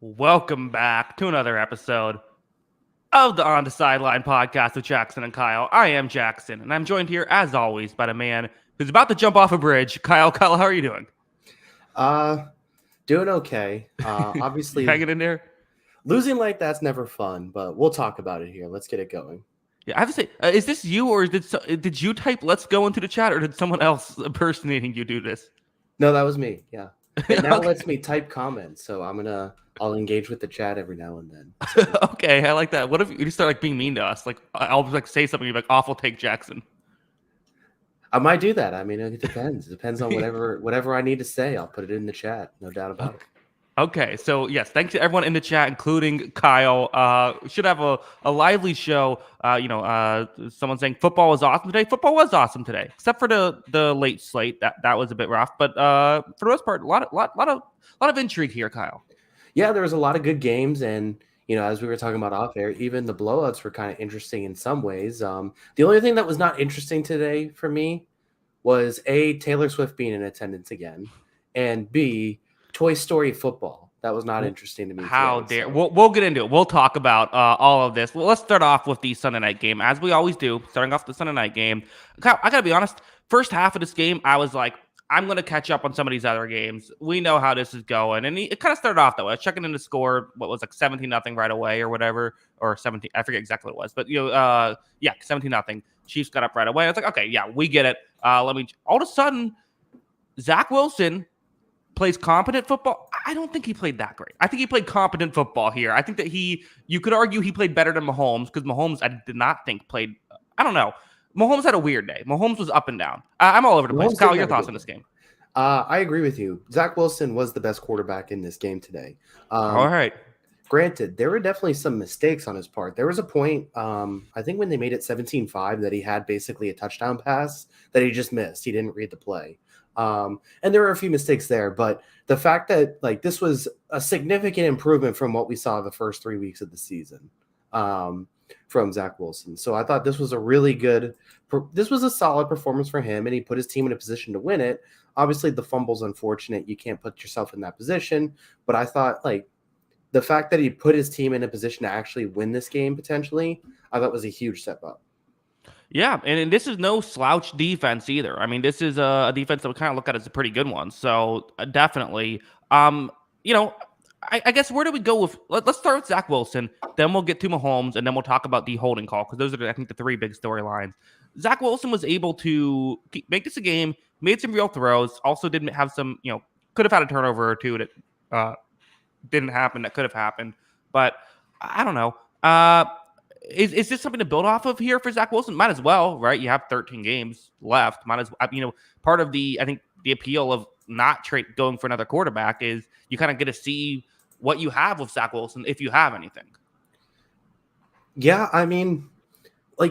Welcome back to another episode of the On the Sideline podcast with Jackson and Kyle. I am Jackson, and I'm joined here, as always, by the man who's about to jump off a bridge. Kyle, how are you doing? Uh, Doing okay. You Obviously, hanging in there? losing like that's never fun, but we'll talk about it here. Let's get it going. Yeah, I have to say, is this you, or did you type "Let's go" into the chat, or did someone else impersonating you do this? No, that was me. Yeah. It now Okay. lets me type comments, so I'll engage with the chat every now and then. Okay, I like that. What if you just start like being mean to us? Like I'll like say something, you're like, "Awful take, Jackson." I might do that. I mean, it depends. It depends on whatever I need to say. I'll put it in the chat. No doubt about it. Okay, so yes, thanks to everyone in the chat, including Kyle. We should have a lively show. Someone saying football was awesome today. Football was awesome today, except for the late slate. That was a bit rough, but for the most part, a lot of intrigue here, Kyle. Yeah, there was a lot of good games, and as we were talking about off air, even the blowouts were kind of interesting in some ways. The only thing that was not interesting today for me was A, Taylor Swift being in attendance again, and B, Toy Story football. That was not interesting to me How today. dare we'll get into it. We'll talk about all of this. Well, let's start off with the Sunday night game, as we always do. Starting off the Sunday night game, Kyle, I gotta be honest. First half of this game, I was like, I'm gonna catch up on some of these other games. We know how this is going, and it kind of started off that way. I was checking in the score, what was like 17-0 right away or whatever, or 17. I forget exactly what it was, but 17-0. Chiefs got up right away. I was like, okay, yeah, we get it. All of a sudden, Zach Wilson plays competent football. I don't think he played that great. I think he played competent football here. I think that you could argue he played better than Mahomes, because Mahomes, I did not think played, I don't know. Mahomes had a weird day. Mahomes was up and down. I'm all over the place. Kyle, your thoughts on this game? I agree with you. Zach Wilson was the best quarterback in this game today. All right. Granted, there were definitely some mistakes on his part. There was a point, I think when they made it 17-5, that he had basically a touchdown pass that he just missed. He didn't read the play. And there were a few mistakes there, but the fact that this was a significant improvement from what we saw the first 3 weeks of the season from Zach Wilson. So I thought this was a solid performance for him, and he put his team in a position to win it. Obviously, the fumble's unfortunate. You can't put yourself in that position, but I thought the fact that he put his team in a position to actually win this game potentially, I thought was a huge step up. Yeah, and this is no slouch defense either. I mean, this is a defense that we kind of look at as a pretty good one. So definitely, I guess where do we go with? Let's start with Zach Wilson, then we'll get to Mahomes, and then we'll talk about the holding call, because those are, I think, the three big storylines. Zach Wilson was able to make this a game, made some real throws, also did have some, could have had a turnover or two that didn't happen, that could have happened, but I don't know. Is this something to build off of here for Zach Wilson? Might as well, right? You have 13 games left. Might as well, part of the appeal of not going for another quarterback is you kind of get to see what you have with Zach Wilson, if you have anything. Yeah, I mean, I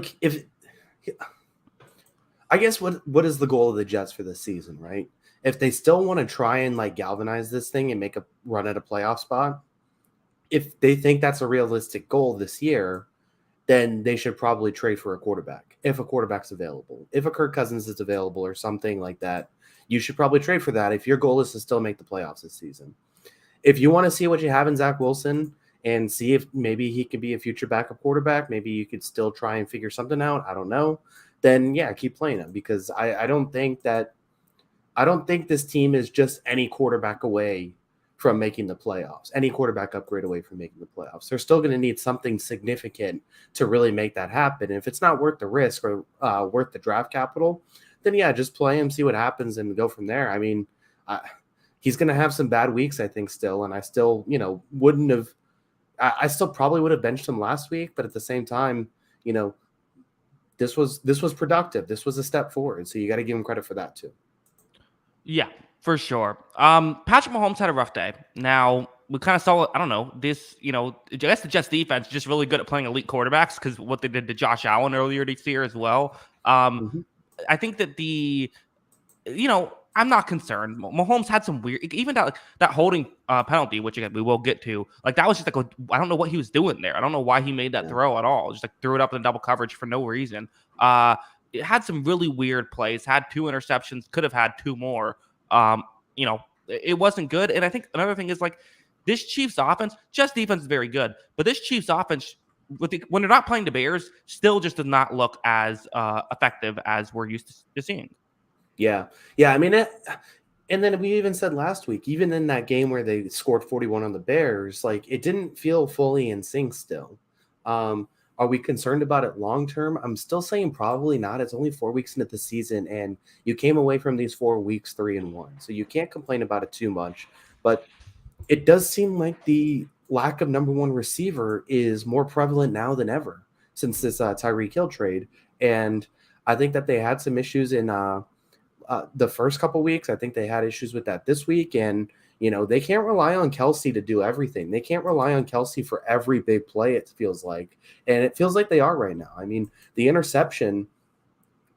guess what is the goal of the Jets for this season, right? If they still want to try and galvanize this thing and make a run at a playoff spot, if they think that's a realistic goal this year, then they should probably trade for a quarterback. If a quarterback's available, if a Kirk Cousins is available or something like that, you should probably trade for that if your goal is to still make the playoffs this season. If you want to see what you have in Zach Wilson and see if maybe he could be a future backup quarterback, maybe you could still try and figure something out, I don't know, then yeah, keep playing him, because I don't think this team is just any quarterback away from making the playoffs, any quarterback upgrade away from making the playoffs. They're still going to need something significant to really make that happen. And if it's not worth the risk or worth the draft capital, then yeah, just play him, see what happens, and go from there. I mean, he's going to have some bad weeks, I think, still. And I still, I still probably would have benched him last week, but at the same time, this was productive. This was a step forward. So you got to give him credit for that too. Yeah, for sure. Patrick Mahomes had a rough day. Now, we kind of saw, I don't know, this, I guess the Jets defense is just really good at playing elite quarterbacks, because what they did to Josh Allen earlier this year as well. I think that I'm not concerned. Mahomes had some weird, even that holding penalty, which again we will get to. That was just I don't know what he was doing there. I don't know why he made that throw at all. Just threw it up in double coverage for no reason. It had some really weird plays. Had 2 interceptions. Could have had 2 more. It wasn't good. And I think another thing is This Chiefs offense, Jets defense is very good, but this Chiefs offense, when they're not playing the Bears, still just does not look as effective as we're used to seeing. Yeah. Yeah. I mean, and then we even said last week, even in that game where they scored 41 on the Bears, like it didn't feel fully in sync still. Are we concerned about it long term? I'm still saying probably not. It's only 4 weeks into the season, and you came away from these 4 weeks 3-1. So you can't complain about it too much. But it does seem like the lack of number one receiver is more prevalent now than ever since this Tyreek Hill trade. And I think that they had some issues in the first couple weeks. I think they had issues with that this week. And, they can't rely on Kelsey to do everything. They can't rely on Kelsey for every big play, it feels like. And it feels like they are right now. I mean, the interception,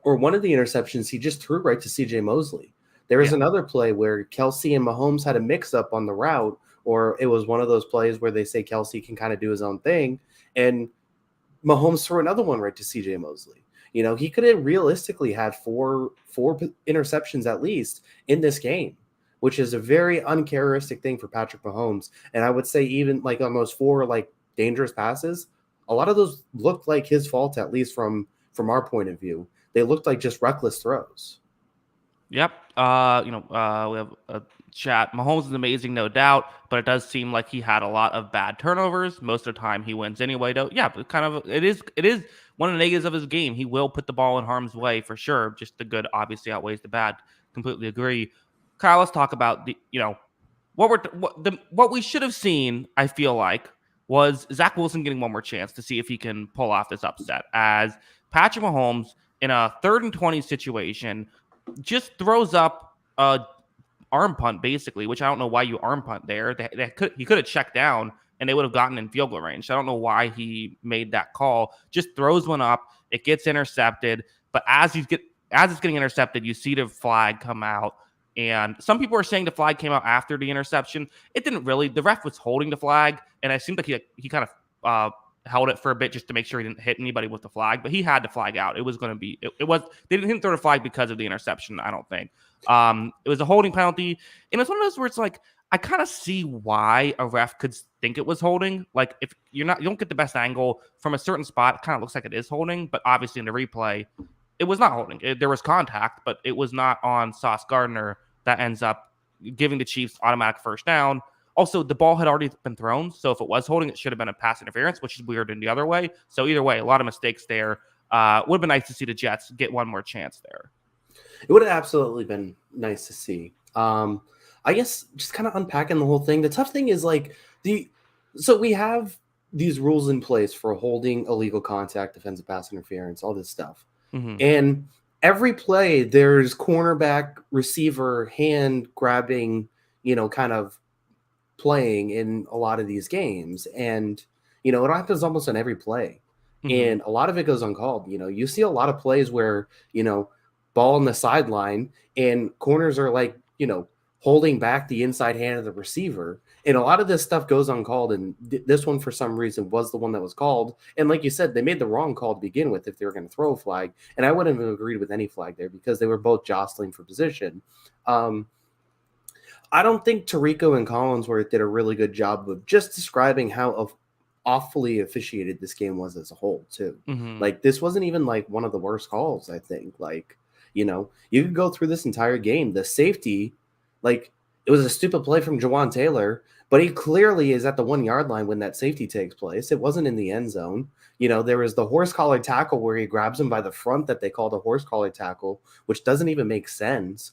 or one of the interceptions, he just threw right to CJ Mosley. There was another play where Kelsey and Mahomes had a mix-up on the route, or it was one of those plays where they say Kelsey can kind of do his own thing, and Mahomes threw another one right to CJ Mosley. He could have realistically had four interceptions at least in this game, which is a very uncharacteristic thing for Patrick Mahomes. And I would say even like on those four like dangerous passes, a lot of those looked like his fault, at least from our point of view. They looked like just reckless throws. Yep. We have a chat. Mahomes is amazing, no doubt, but it does seem like he had a lot of bad turnovers. Most of the time, he wins anyway. Though, yeah, but kind of it is one of the negatives of his game. He will put the ball in harm's way for sure. Just the good obviously outweighs the bad. Completely agree. Kyle, let's talk about what we should have seen. I feel like was Zach Wilson getting one more chance to see if he can pull off this upset as Patrick Mahomes in a 3rd and 20 situation just throws up a arm punt basically, which I don't know why you arm punt there. He could have checked down and they would have gotten in field goal range. I don't know why he made that call. Just throws one up, it gets intercepted, but as it's getting intercepted, you see the flag come out. And some people are saying the flag came out after the interception. It didn't really. The ref was holding the flag, and it seemed like he kind of held it for a bit just to make sure he didn't hit anybody with the flag, but he had to flag out. It was going to be, they didn't throw the flag because of the interception, I don't think. It was a holding penalty. And it's one of those where it's like, I kind of see why a ref could think it was holding. Like if you don't get the best angle from a certain spot, it kind of looks like it is holding, but obviously in the replay, it was not holding. There was contact, but it was not on Sauce Gardner that ends up giving the Chiefs automatic first down. Also, the ball had already been thrown, so if it was holding, it should have been a pass interference, which is weird in the other way. So either way, a lot of mistakes there. Would have been nice to see the Jets get one more chance there. It would have absolutely been nice to see. I guess just kind of unpacking the whole thing. The tough thing is like so we have these rules in place for holding, illegal contact, defensive pass interference, all this stuff. Mm-hmm. And every play, there's cornerback, receiver, hand grabbing, kind of playing in a lot of these games. And, it happens almost on every play. Mm-hmm. And a lot of it goes uncalled. You see a lot of plays where, ball on the sideline and corners are like, holding back the inside hand of the receiver. And a lot of this stuff goes uncalled. And this one, for some reason, was the one that was called. And like you said, they made the wrong call to begin with if they were going to throw a flag. And I wouldn't have agreed with any flag there because they were both jostling for position. I don't think Tirico and Collinsworth did a really good job of just describing how awfully officiated this game was as a whole, too. Mm-hmm. Like, this wasn't even, like, one of the worst calls, I think. Like, you could go through this entire game. The safety, like, it was a stupid play from Jawan Taylor, but he clearly is at the 1-yard line when that safety takes place. It wasn't in the end zone. There was the horse collar tackle where he grabs him by the front that they called a horse collar tackle, which doesn't even make sense.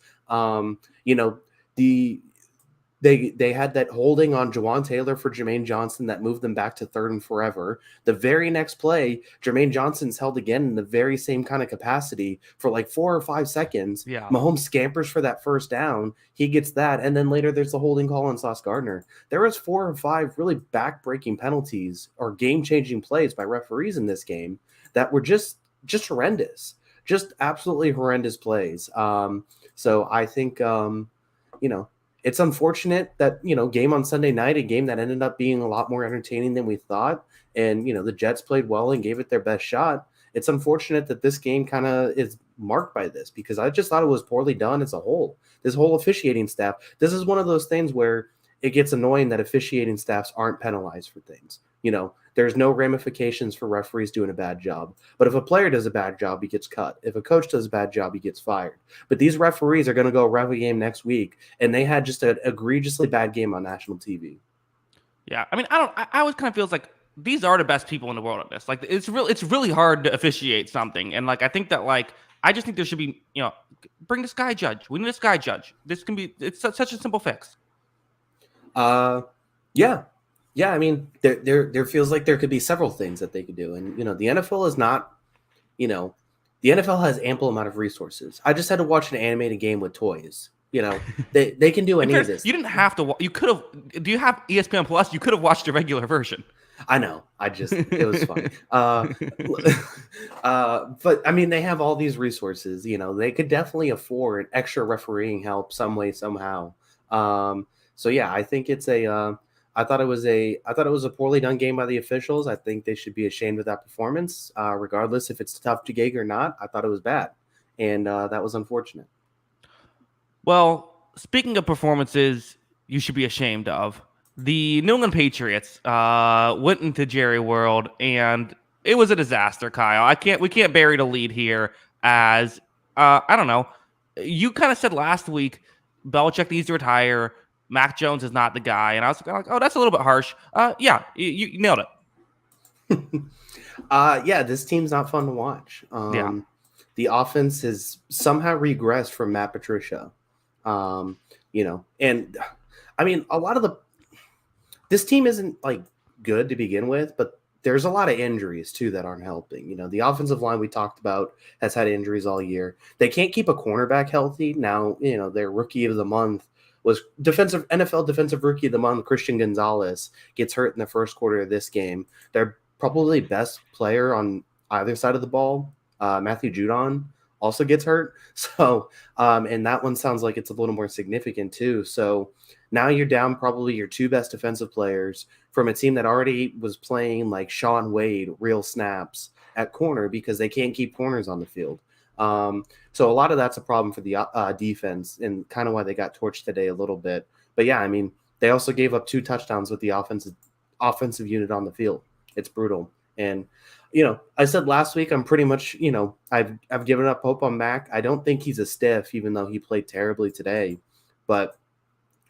They had that holding on Jawan Taylor for Jermaine Johnson that moved them back to 3rd and forever. The very next play, Jermaine Johnson's held again in the very same kind of capacity for like 4 or 5 seconds. Yeah. Mahomes scampers for that first down. He gets that. And then later there's the holding call on Sauce Gardner. There was 4 or 5 really back-breaking penalties or game-changing plays by referees in this game that were just horrendous. Just absolutely horrendous plays. So I think, it's unfortunate that, game on Sunday night, a game that ended up being a lot more entertaining than we thought. And, the Jets played well and gave it their best shot. It's unfortunate that this game kind of is marked by this because I just thought it was poorly done as a whole. This whole officiating staff, this is one of those things where it gets annoying that officiating staffs aren't penalized for things. There's no ramifications for referees doing a bad job. But if a player does a bad job, he gets cut. If a coach does a bad job, he gets fired. But these referees are going to go ref a game next week, and they had just an egregiously bad game on national TV. Yeah, I mean, I always kind of feels like these are the best people in the world at this. Like, it's really hard to officiate something, and like I think that like I just think there should be bring this guy judge. We need this guy judge. This can be it's such a simple fix. Yeah. Yeah, I mean, there feels like there could be several things that they could do. And, the NFL is not, the NFL has ample amount of resources. I just had to watch an animated game with toys. They can do any of this. You didn't have to. You could have. Do you have ESPN Plus? You could have watched the regular version. I know. It was funny. But I mean, they have all these resources. They could definitely afford extra refereeing help some way, somehow. So yeah, I think it's I thought it was a poorly done game by the officials. I think they should be ashamed of that performance, regardless if it's tough to gig or not. I thought it was bad, and that was unfortunate. Well, speaking of performances, you should be ashamed of. The New England Patriots went into Jerry World, and it was a disaster. Kyle, we can't bury the lead here. As I don't know, you kind of said last week, Belichick needs to retire. Mac Jones is not the guy. And I was kind of like, oh, that's a little bit harsh. Yeah, you nailed it. Yeah, this team's not fun to watch. Yeah. The offense has somehow regressed from Matt Patricia. And I mean, this team isn't like good to begin with, but there's a lot of injuries too that aren't helping. The offensive line we talked about has had injuries all year. They can't keep a cornerback healthy. Now, their rookie of the month was NFL defensive rookie of the month, Christian Gonzalez, gets hurt in the first quarter of this game. Their probably best player on either side of the ball, Matthew Judon, also gets hurt. So, and that one sounds like it's a little more significant too. So now you're down probably your two best defensive players from a team that already was playing like Sean Wade real snaps at corner because they can't keep corners on the field. So a lot of that's a problem for the defense and kind of why they got torched today a little bit. But yeah, I mean, they also gave up 2 touchdowns with the offensive unit on the field. It's brutal. And, I said last week, I'm pretty much, I've given up hope on Mac. I don't think he's a stiff, even though he played terribly today, but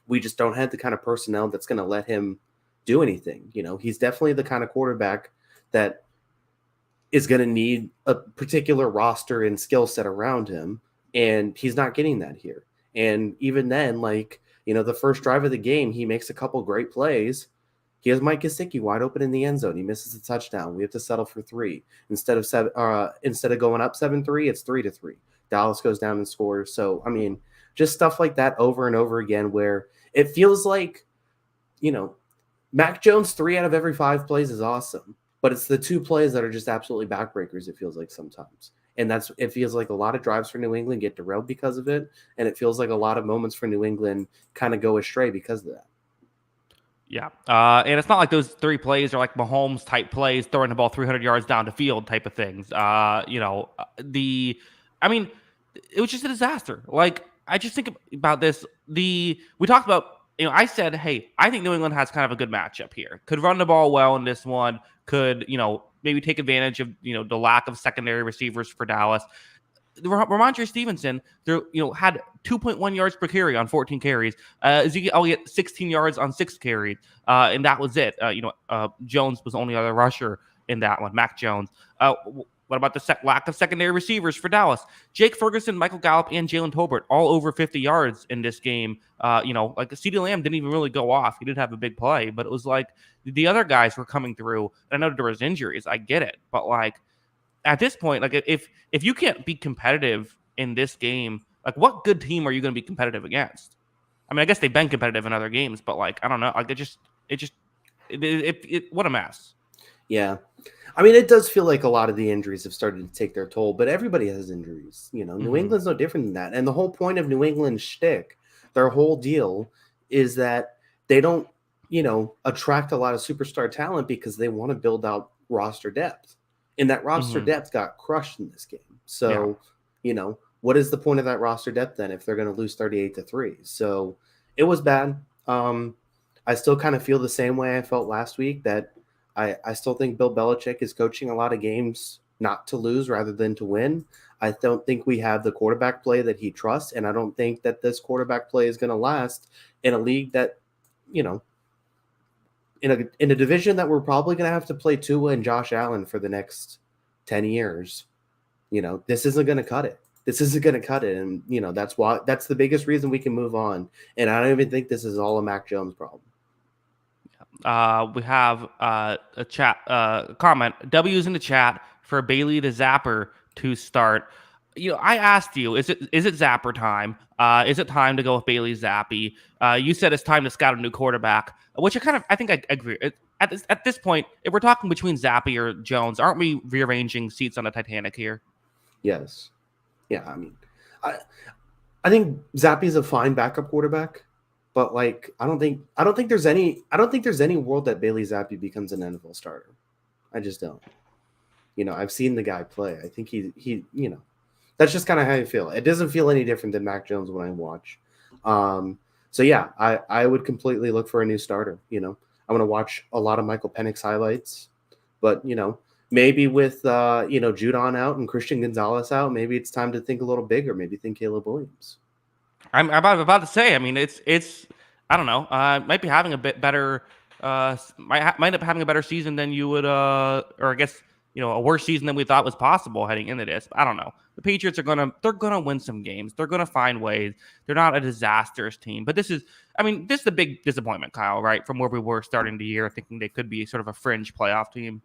we just don't have the kind of personnel that's going to let him do anything. He's definitely the kind of quarterback that is going to need a particular roster and skill set around him. And he's not getting that here. And even then, the first drive of the game, he makes a couple great plays. He has Mike Gesicki wide open in the end zone. He misses a touchdown. We have to settle for 3 instead of going up 7-3. It's 3-3. Dallas goes down and scores. So, I mean, just stuff like that over and over again, where it feels like, Mac Jones 3 out of every 5 plays is awesome. But it's the 2 plays that are just absolutely backbreakers, it feels like sometimes. And it feels like a lot of drives for New England get derailed because of it. And it feels like a lot of moments for New England kind of go astray because of that. Yeah. And it's not like those 3 plays are like Mahomes type plays, throwing the ball 300 yards down the field type of things. I mean, it was just a disaster. Like, I just think about this. We talked about, I said, hey, I think New England has kind of a good matchup here. Could run the ball well in this one. Could, maybe take advantage of, the lack of secondary receivers for Dallas. Ramondre Stevenson, had 2.1 yards per carry on 14 carries. Ezekiel get 16 yards on 6 carries, and that was it. Jones was the only other rusher in that one, Mac Jones. What about the lack of secondary receivers for Dallas? Jake Ferguson, Michael Gallup, and Jalen Tolbert all over 50 yards in this game. Like CeeDee Lamb didn't even really go off. He did have a big play, but it was like the other guys were coming through. And I know there was injuries. I get it. But like at this point, like if you can't be competitive in this game, like what good team are you going to be competitive against? I mean, I guess they've been competitive in other games, but like, I don't know. Like what a mess. Yeah. I mean, it does feel like a lot of the injuries have started to take their toll, but everybody has injuries. New England's no different than that. And the whole point of New England's shtick, their whole deal is that they don't, attract a lot of superstar talent because they want to build out roster depth. And that roster depth got crushed in this game. So, what is the point of that roster depth then if they're going to lose 38-3? So it was bad. I still kind of feel the same way I felt last week, that I still think Bill Belichick is coaching a lot of games not to lose rather than to win. I don't think we have the quarterback play that he trusts, and I don't think that this quarterback play is going to last in a league that, you know, in a division that we're probably going to have to play Tua and Josh Allen for the next 10 years. This isn't going to cut it. This isn't going to cut it. And, that's the biggest reason we can move on. And I don't even think this is all a Mac Jones problem. We have a chat comment. W's in the chat for Bailey the Zapper to start. I asked you, is it Zapper time? Is it time to go with Bailey Zappi? You said it's time to scout a new quarterback, which I think I agree. At this point, if we're talking between Zappi or Jones, aren't we rearranging seats on the Titanic here? Yes. Yeah. I mean, I think Zappi's a fine backup quarterback. But I don't think there's any world that Bailey Zappi becomes an NFL starter. I just don't. I've seen the guy play. I think he that's just kind of how I feel. It doesn't feel any different than Mac Jones when I watch. So yeah, I would completely look for a new starter. I'm gonna watch a lot of Michael Penix highlights, but maybe with Judon out and Christian Gonzalez out, maybe it's time to think a little bigger. Maybe think Caleb Williams. I'm about to say. I mean, it's. I don't know. Might be having a bit better. Might end up having a better season than you would. Or I guess a worse season than we thought was possible heading into this. I don't know. The Patriots they're gonna win some games. They're gonna find ways. They're not a disastrous team, but this is the big disappointment, Kyle. Right from where we were starting the year, thinking they could be sort of a fringe playoff team.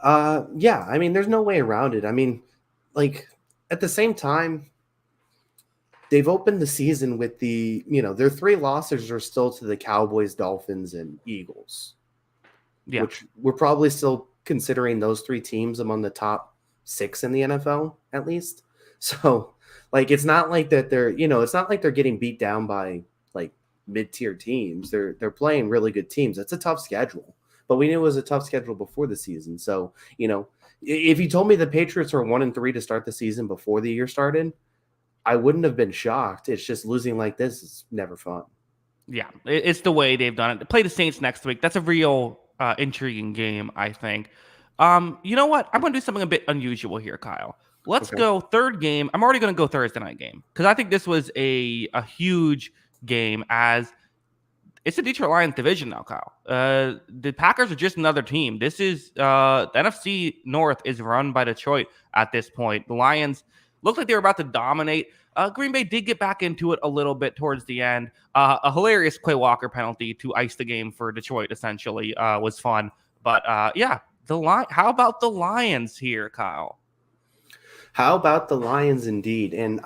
Yeah. I mean, there's no way around it. I mean, at the same time, they've opened the season with their 3 losses are still to the Cowboys, Dolphins, and Eagles. Yeah. Which we're probably still considering those 3 teams among the top 6 in the NFL, at least. So, it's not like that it's not like they're getting beat down by mid-tier teams. They're playing really good teams. It's a tough schedule. But we knew it was a tough schedule before the season. So, if you told me the Patriots are 1-3 to start the season before the year started, I wouldn't have been shocked. It's just losing like this is never fun. Yeah, it's the way they've done it. They play the Saints next week. That's a real intriguing game, I think. You know what? I'm going to do something a bit unusual here, Kyle. Let's go third game. I'm already going to go Thursday night game because I think this was a huge game as it's the Detroit Lions division now, Kyle. The Packers are just another team. This is the NFC North is run by Detroit at this point. The Lions looked like they were about to dominate. Green Bay did get back into it a little bit towards the end. A hilarious Quay Walker penalty to ice the game for Detroit, essentially, was fun. But, yeah, how about the Lions here, Kyle? How about the Lions indeed? And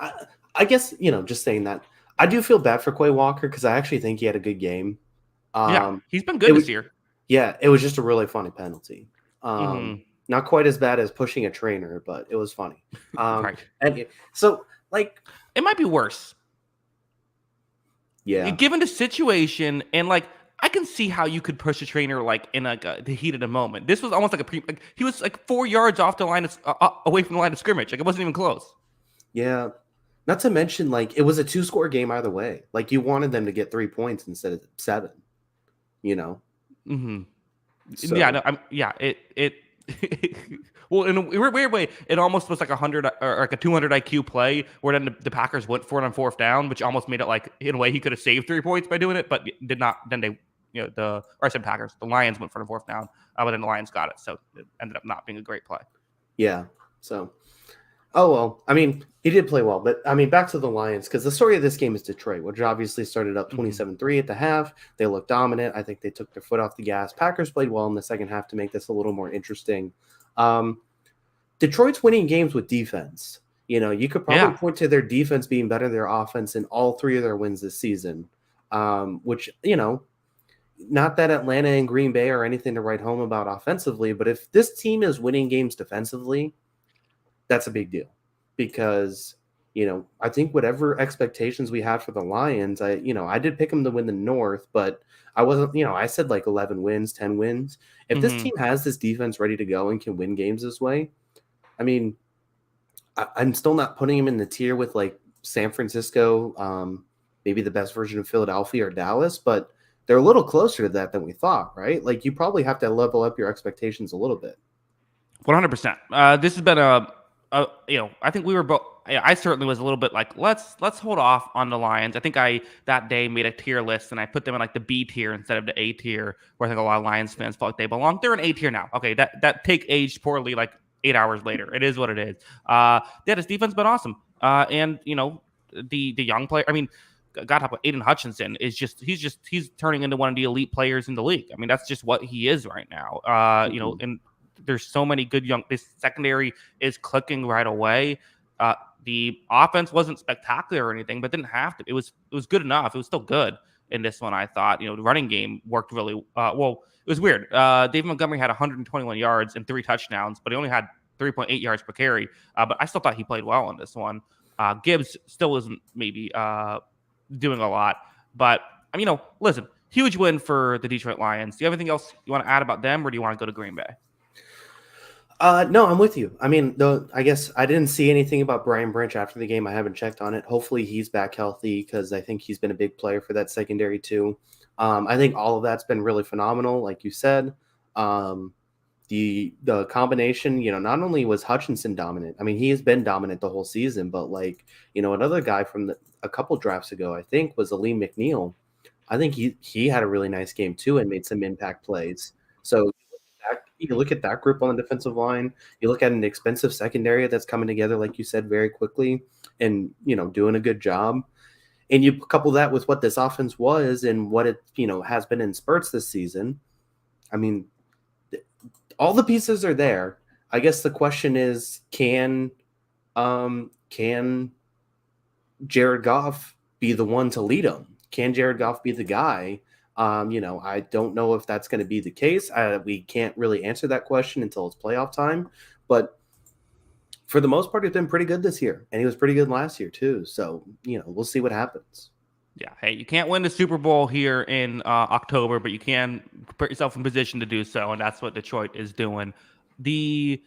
I guess, just saying that, I do feel bad for Quay Walker because I actually think he had a good game. Yeah, he's been good this year. Yeah, it was just a really funny penalty. Not quite as bad as pushing a trainer, but it was funny. Right. And so, it might be worse. Yeah. Given the situation, and I can see how you could push a trainer in the heat of the moment. This was almost he was 4 yards off the line away from the line of scrimmage. It wasn't even close. Yeah. Not to mention, it was a 2-score game either way. You wanted them to get 3 points instead of 7. Mm-hmm. So. Yeah. No. It. Well, in a weird way, it almost was like 100 or a 200 IQ play where then the Packers went for it on 4th down, which almost made it in a way he could have saved 3 points by doing it, but did not. Then they, I said Packers, the Lions went for the 4th down, but then the Lions got it, so it ended up not being a great play. Yeah. So, oh well. I mean, he did play well, but I mean, back to the Lions because the story of this game is Detroit, which obviously started up 27-3 at the half. They looked dominant. I think they took their foot off the gas. Packers played well in the second half to make this a little more interesting. Detroit's winning games with defense. You could probably point to their defense being better than their offense in all 3 of their wins this season, which, not that Atlanta and Green Bay are anything to write home about offensively, but if this team is winning games defensively, that's a big deal because, I think whatever expectations we had for the Lions, I did pick them to win the North, but I wasn't, I said 11 wins, 10 wins. If this team has this defense ready to go and can win games this way, I mean, I'm still not putting them in the tier with San Francisco, maybe the best version of Philadelphia or Dallas, but they're a little closer to that than we thought, right? Like you probably have to level up your expectations a little bit. 100%. This has been I think we were both. I certainly was a little bit like, let's hold off on the Lions. I think I that day made a tier list and I put them in like the B tier instead of the A tier, where I think a lot of Lions fans felt like they belong. They're in A tier now. Okay, that take aged poorly like 8 hours later. It is what it is. Yeah, this defense been awesome. And the young player. I mean, God, how about Aiden Hutchinson is he's turning into one of the elite players in the league. I mean, that's just what he is right now. And there's so many good young. This secondary is clicking right away. The offense wasn't spectacular or anything, but didn't have to. It was good enough. It was still good in this one. I thought the running game worked really well. It was weird. David Montgomery had 121 yards and 3 touchdowns, but he only had 3.8 yards per carry. But I still thought he played well in this one. Gibbs still isn't maybe doing a lot, but listen, huge win for the Detroit Lions. Do you have anything else you want to add about them, or do you want to go to Green Bay? No, I'm with you. I mean, though, I guess I didn't see anything about Brian Branch after the game. I haven't checked on it. Hopefully he's back healthy because I think he's been a big player for that secondary too. I think all of that's been really phenomenal, like you said. The combination, not only was Hutchinson dominant. I mean, he has been dominant the whole season, but another guy from a couple drafts ago, I think, was Aleem McNeil. I think he had a really nice game too and made some impact plays. So you look at that group on the defensive line. You look at an expensive secondary that's coming together, like you said, very quickly and, doing a good job. And you couple that with what this offense was and what it, has been in spurts this season. I mean, all the pieces are there. I guess the question is, can Jared Goff be the one to lead them? Can Jared Goff be the guy? I don't know if that's going to be the case. We can't really answer that question until it's playoff time. But for the most part, he's been pretty good this year. And he was pretty good last year, too. So, we'll see what happens. Yeah. Hey, you can't win the Super Bowl here in October, but you can put yourself in position to do so. And that's what Detroit is doing. The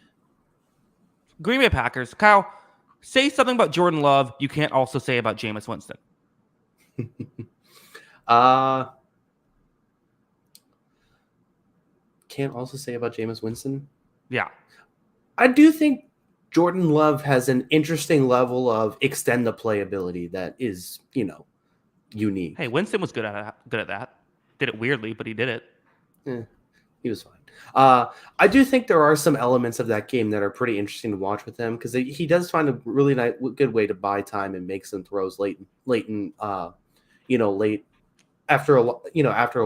Green Bay Packers, Kyle, say something about Jordan Love you can't also say about Jameis Winston. Can't also say about Jameis Winston. Yeah. I do think Jordan Love has an interesting level of extend the play ability that is, unique. Hey, Winston was good at that. Did it weirdly, but he did it. He was fine. I do think there are some elements of that game that are pretty interesting to watch with him because he does find a really good way to buy time and make some throws late after a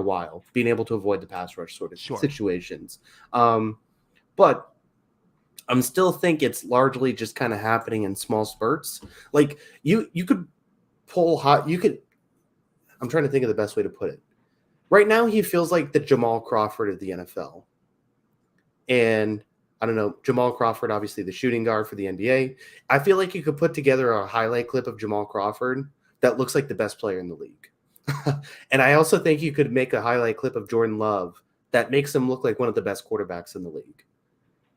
while, being able to avoid the pass rush sort of situations. But I'm still think it's largely just kind of happening in small spurts. Like you could pull hot. I'm trying to think of the best way to put it. Right now, he feels like the Jamal Crawford of the NFL. And I don't know, Jamal Crawford, obviously the shooting guard for the NBA. I feel like you could put together a highlight clip of Jamal Crawford that looks like the best player in the league. And I also think you could make a highlight clip of Jordan Love that makes him look like one of the best quarterbacks in the league.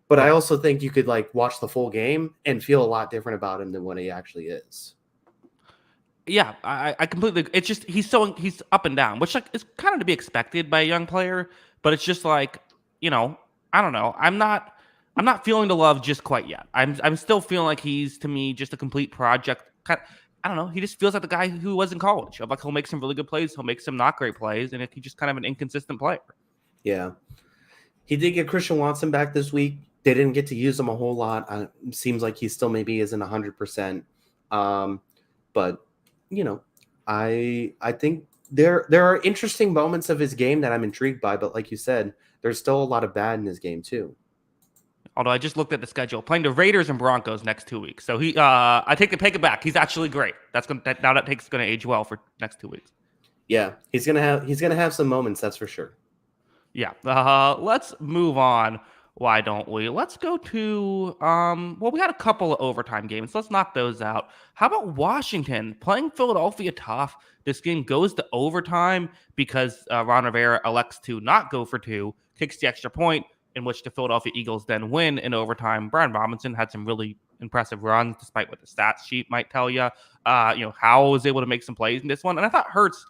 But I also think you could watch the full game and feel a lot different about him than what he actually is. Yeah, I completely. It's just he's up and down, which is kind of to be expected by a young player. But it's just I don't know. I'm not feeling the love just quite yet. I'm still feeling like he's to me just a complete project. I don't know. He just feels like the guy who was in college. He'll make some really good plays. He'll make some not great plays, and he's just kind of an inconsistent player. Yeah, he did get Christian Watson back this week. They didn't get to use him a whole lot. It seems like he still maybe isn't 100%. But I think there are interesting moments of his game that I'm intrigued by. But like you said, there's still a lot of bad in his game too. Although I just looked at the schedule, playing the Raiders and Broncos next 2 weeks. So I take it back. He's actually great. That take's gonna age well for next 2 weeks. Yeah, he's gonna have some moments, that's for sure. Yeah. Let's move on. Why don't we? Let's go to we had a couple of overtime games. Let's knock those out. How about Washington playing Philadelphia tough? This game goes to overtime because Ron Rivera elects to not go for 2, kicks the extra point, in which the Philadelphia Eagles then win in overtime. Brian Robinson had some really impressive runs, despite what the stats sheet might tell you. Howell was able to make some plays in this one. And I thought Hurts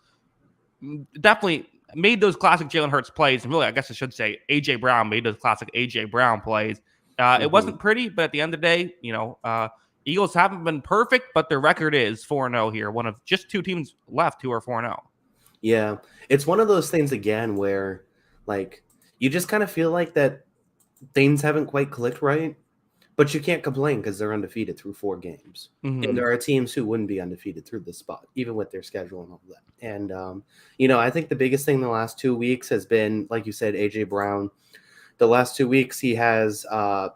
definitely made those classic Jalen Hurts plays, and really, I guess I should say AJ Brown made those classic AJ Brown plays. It Hmm. wasn't pretty, but at the end of the day, Eagles haven't been perfect, but their record is 4-0 here. One of just two teams left who are 4-0. Yeah, it's one of those things again where like you just kind of feel like that things haven't quite clicked right, but you can't complain because they're undefeated through 4 games. And Mm-hmm. there are teams who wouldn't be undefeated through this spot, even with their schedule and all that. And I think the biggest thing in the last 2 weeks has been, like you said, AJ Brown. The last 2 weeks, he has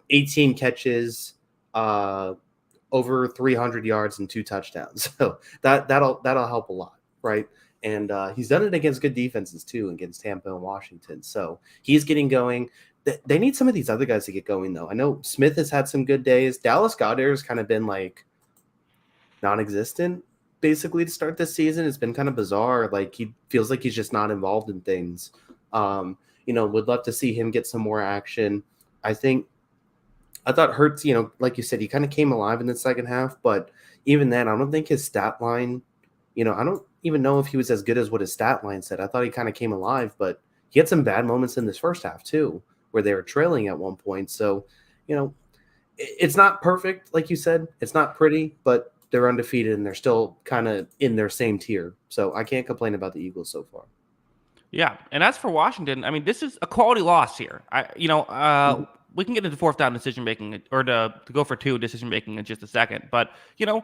18 catches, over 300 yards, and 2 touchdowns. So that'll help a lot, right? And he's done it against good defenses too, against Tampa and Washington. So he's getting going. They need some of these other guys to get going, though. I know Smith has had some good days. Dallas Goedert has kind of been like non-existent, basically, to start this season. It's been kind of bizarre. Like he feels like he's just not involved in things. Would love to see him get some more action. I thought Hurts, like you said, he kind of came alive in the second half, but even then, I don't think his stat line, I don't even know if he was as good as what his stat line said. I thought he kind of came alive, but he had some bad moments in this first half too, where they were trailing at one point. So, it's not perfect, like you said. It's not pretty, but they're undefeated and they're still kind of in their same tier. So I can't complain about the Eagles so far. Yeah, and as for Washington, I mean, this is a quality loss here. Mhm. We can get into fourth down decision making or to go for two decision making in just a second, but a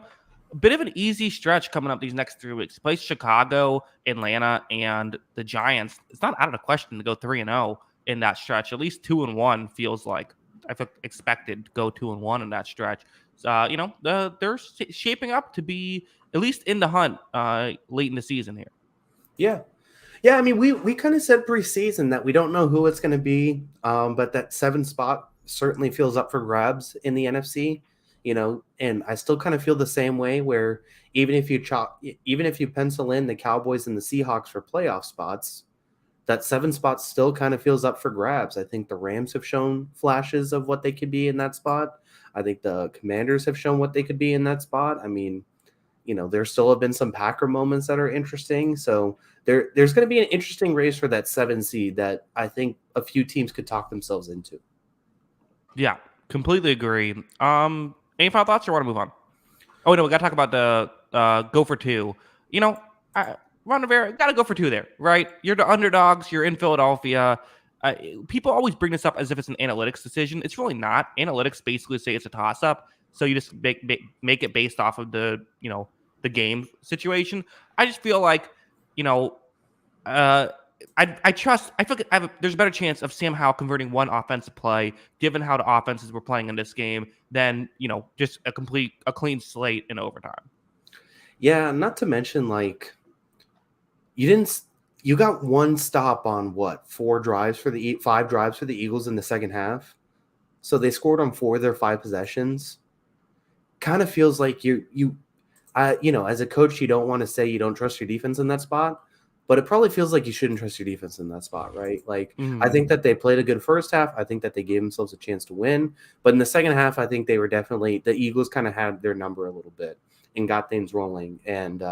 bit of an easy stretch coming up these next 3 weeks. Plays Chicago, Atlanta, and the Giants. It's not out of the question to go 3-0 in that stretch. At least 2-1 feels like I feel expected to go 2-1 in that stretch. They're shaping up to be at least in the hunt late in the season here. Yeah. Yeah, I mean, we kind of said preseason that we don't know who it's going to be, but that 7 spot certainly feels up for grabs in the NFC. And I still kind of feel the same way. Where even if you pencil in the Cowboys and the Seahawks for playoff spots, that 7 spot still kind of feels up for grabs. I think the Rams have shown flashes of what they could be in that spot. I think the Commanders have shown what they could be in that spot. I mean, there still have been some Packer moments that are interesting. So there's going to be an interesting race for that 7 seed that I think a few teams could talk themselves into. Yeah, completely agree. Any final thoughts or want to move on? Oh no, we got to talk about the go for two. You know, Ron Rivera got to go for two there, right? You're the underdogs. You're in Philadelphia. Uh, People always bring this up as if it's an analytics decision. It's really not. Analytics basically say it's a toss up, so you just make it based off of the game situation. I just feel like you know uh, I trust. I feel like there's a better chance of Sam Howell converting one offensive play, given how the offenses were playing in this game, than just a clean slate in overtime. Yeah, not to mention like you didn't you got one stop on what 5 drives for the Eagles in the second half. So they scored on 4 of their 5 possessions. Kind of feels like as a coach, you don't want to say you don't trust your defense in that spot, but it probably feels like you shouldn't trust your defense in that spot, right? Like, I Mhm. think that they played a good first half. I think that they gave themselves a chance to win. But in the second half, I think they were the Eagles kind of had their number a little bit and got things rolling. And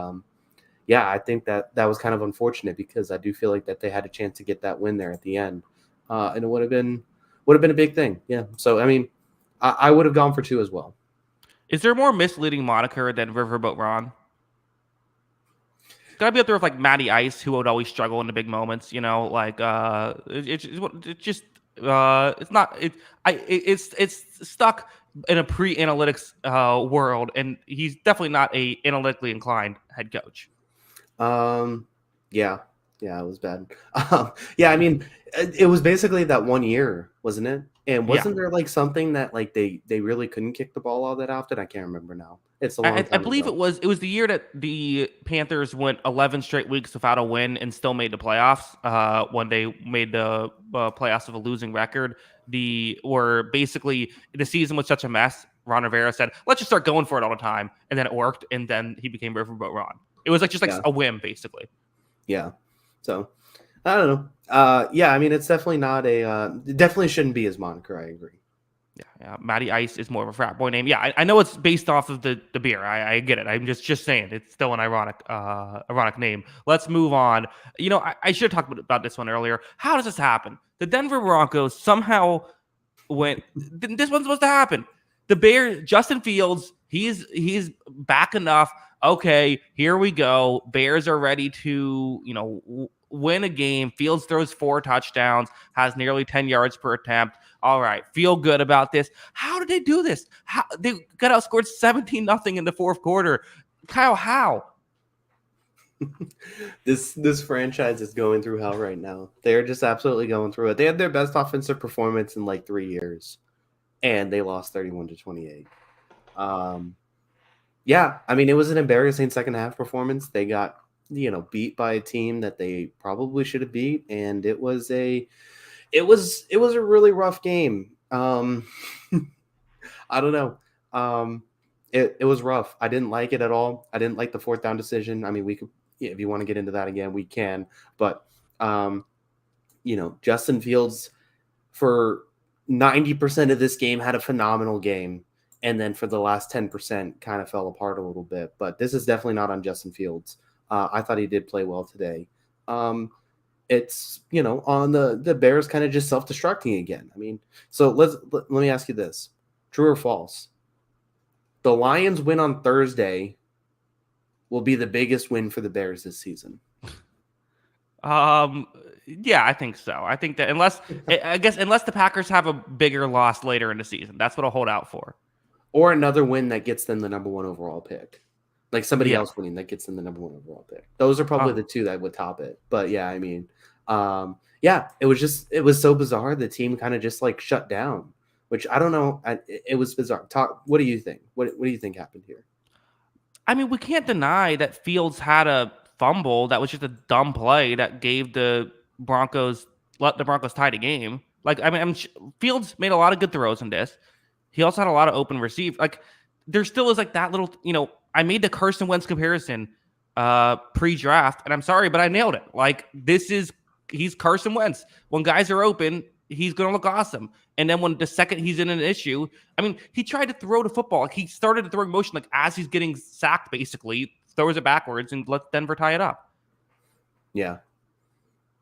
yeah, I think that was kind of unfortunate because I do feel like that they had a chance to get that win there at the end. And it would have been a big thing. Yeah. So, I mean, I would have gone for 2 as well. Is there a more misleading moniker than Riverboat Ron? It's gotta be up there with like Matty Ice, who would always struggle in the big moments. It's just it's not it. It's stuck in a pre-analytics world, and he's definitely not a analytically inclined head coach. Um, yeah, yeah, it was bad. Yeah, I mean, it was basically that 1 year, wasn't it? And Yeah. wasn't there like something that like they really couldn't kick the ball all that often? I can't remember now. It's a long I time believe ago. it was the year that the Panthers went 11 straight weeks without a win and still made the playoffs. When they made the playoffs with a losing record, where basically the season was such a mess. Ron Rivera said, "Let's just start going for it all the time," and then it worked, and then he became Riverboat Ron. It was like just like Yeah, a whim, basically. yeah. So I don't know. Yeah, I mean, it's definitely not it definitely shouldn't be his moniker. I agree. Yeah, Matty Ice is more of a frat boy name. Yeah, I know it's based off of the beer. I get it. I'm just saying it's still an ironic name. Let's move on. I should have talked about this one earlier. How does this happen? The Denver Broncos somehow went. This wasn't supposed to happen. The Bears, Justin Fields, he's back enough. Okay, here we go. Bears are ready to win a game. Fields throws 4 touchdowns, has nearly 10 yards per attempt. All right, feel good about this. How did they do this? How they got outscored 17-0 in the fourth quarter? Kyle, how? This franchise is going through hell right now. They're just absolutely going through it. They had their best offensive performance in like 3 years, and they lost 31-28. Yeah, I mean, it was an embarrassing second half performance. They got beat by a team that they probably should have beat, and it was a really rough game. I don't know. It was rough. I didn't like it at all. I didn't like the 4th down decision. I mean, we could, if you want to get into that again, we can. But Justin Fields for 90% of this game had a phenomenal game, and then for the last 10% kind of fell apart a little bit. But this is definitely not on Justin Fields. I thought he did play well today. It's on the Bears kind of just self-destructing again. I mean, so let me ask you this: true or false? The Lions win on Thursday will be the biggest win for the Bears this season. Yeah, I think so. I think that unless the Packers have a bigger loss later in the season, that's what I'll hold out for. Or another win that gets them the number 1 overall pick. Like somebody Yeah. else winning that gets them the number 1 overall pick. Those are probably the two that would top it. But yeah, I mean, it was so bizarre. The team kind of just like shut down, which I don't know. It was bizarre. What do you think? What do you think happened here? I mean, we can't deny that Fields had a fumble that was just a dumb play that gave the Broncos let the Broncos tie the game. Like, I mean, Fields made a lot of good throws in this. He also had a lot of open receive. Like, there still is like that little, I made the Carson Wentz comparison pre-draft, and I'm sorry, but I nailed it. Like, he's Carson Wentz. When guys are open, he's going to look awesome. And then when the second he's in an issue, I mean, he tried to throw the football. Like, he started to throwing motion, like as he's getting sacked, basically throws it backwards and lets Denver tie it up. Yeah.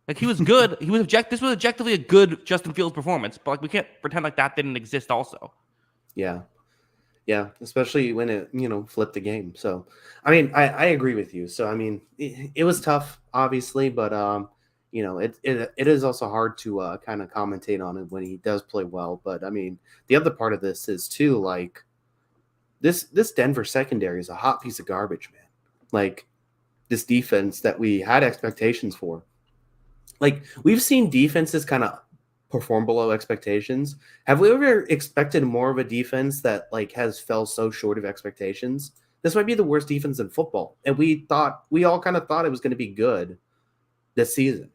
Like, he was good. This was objectively a good Justin Fields performance, but like we can't pretend like that didn't exist also. Yeah. Yeah, especially when it, flipped the game. So, I mean, I agree with you. So, I mean, it was tough, obviously, but it is also hard to kind of commentate on it when he does play well. But I mean, the other part of this is too, like this Denver secondary is a hot piece of garbage, man. Like this defense that we had expectations for. Like we've seen defenses kind of perform below expectations. Have we ever expected more of a defense that like has fell so short of expectations? This might be the worst defense in football, and we all kind of thought it was going to be good this season.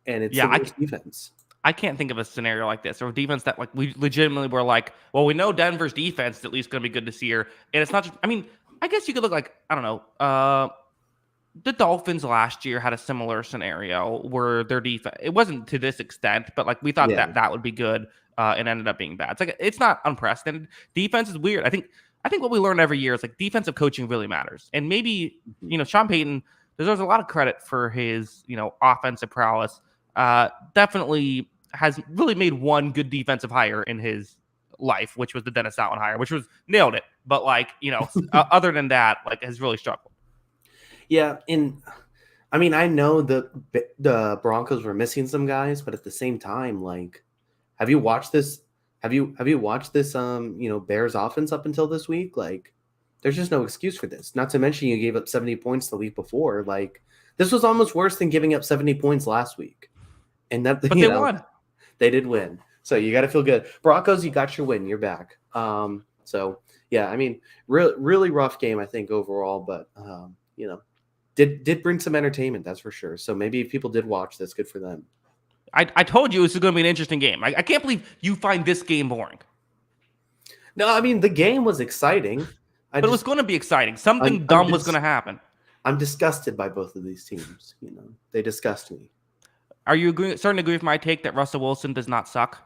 And it's the worst defense. I can't think of a scenario like this, or a defense that like we legitimately were like, well, we know Denver's defense is at least going to be good this year, and it's not just. I mean, I guess you could look like I don't know. The Dolphins last year had a similar scenario where their defense, it wasn't to this extent, but like we thought that would be good, and ended up being bad. It's like it's not unprecedented. Defense is weird. I think what we learn every year is like defensive coaching really matters, and maybe Sean Payton deserves a lot of credit for his offensive prowess. Definitely has really made one good defensive hire in his life, which was the Dennis Allen hire, which was nailed it. But like, other than that, like has really struggled. Yeah. And I mean, I know the Broncos were missing some guys, but at the same time, like, have you watched this? Have you watched this, Bears offense up until this week? Like, there's just no excuse for this. Not to mention you gave up 70 points the week before. Like, this was almost worse than giving up 70 points last week. And that, but they won. They did win. So you got to feel good. Broncos, you got your win. You're back. So yeah, I mean, really rough game, I think, overall, but did bring some entertainment, that's for sure. So maybe if people did watch, that's good for them. I told you this is going to be an interesting game. I can't believe you find this game boring. No, I mean, the game was exciting. But it was going to be exciting. Something dumb was going to happen. I'm disgusted by both of these teams. They disgust me. Are you starting to agree with my take that Russell Wilson does not suck?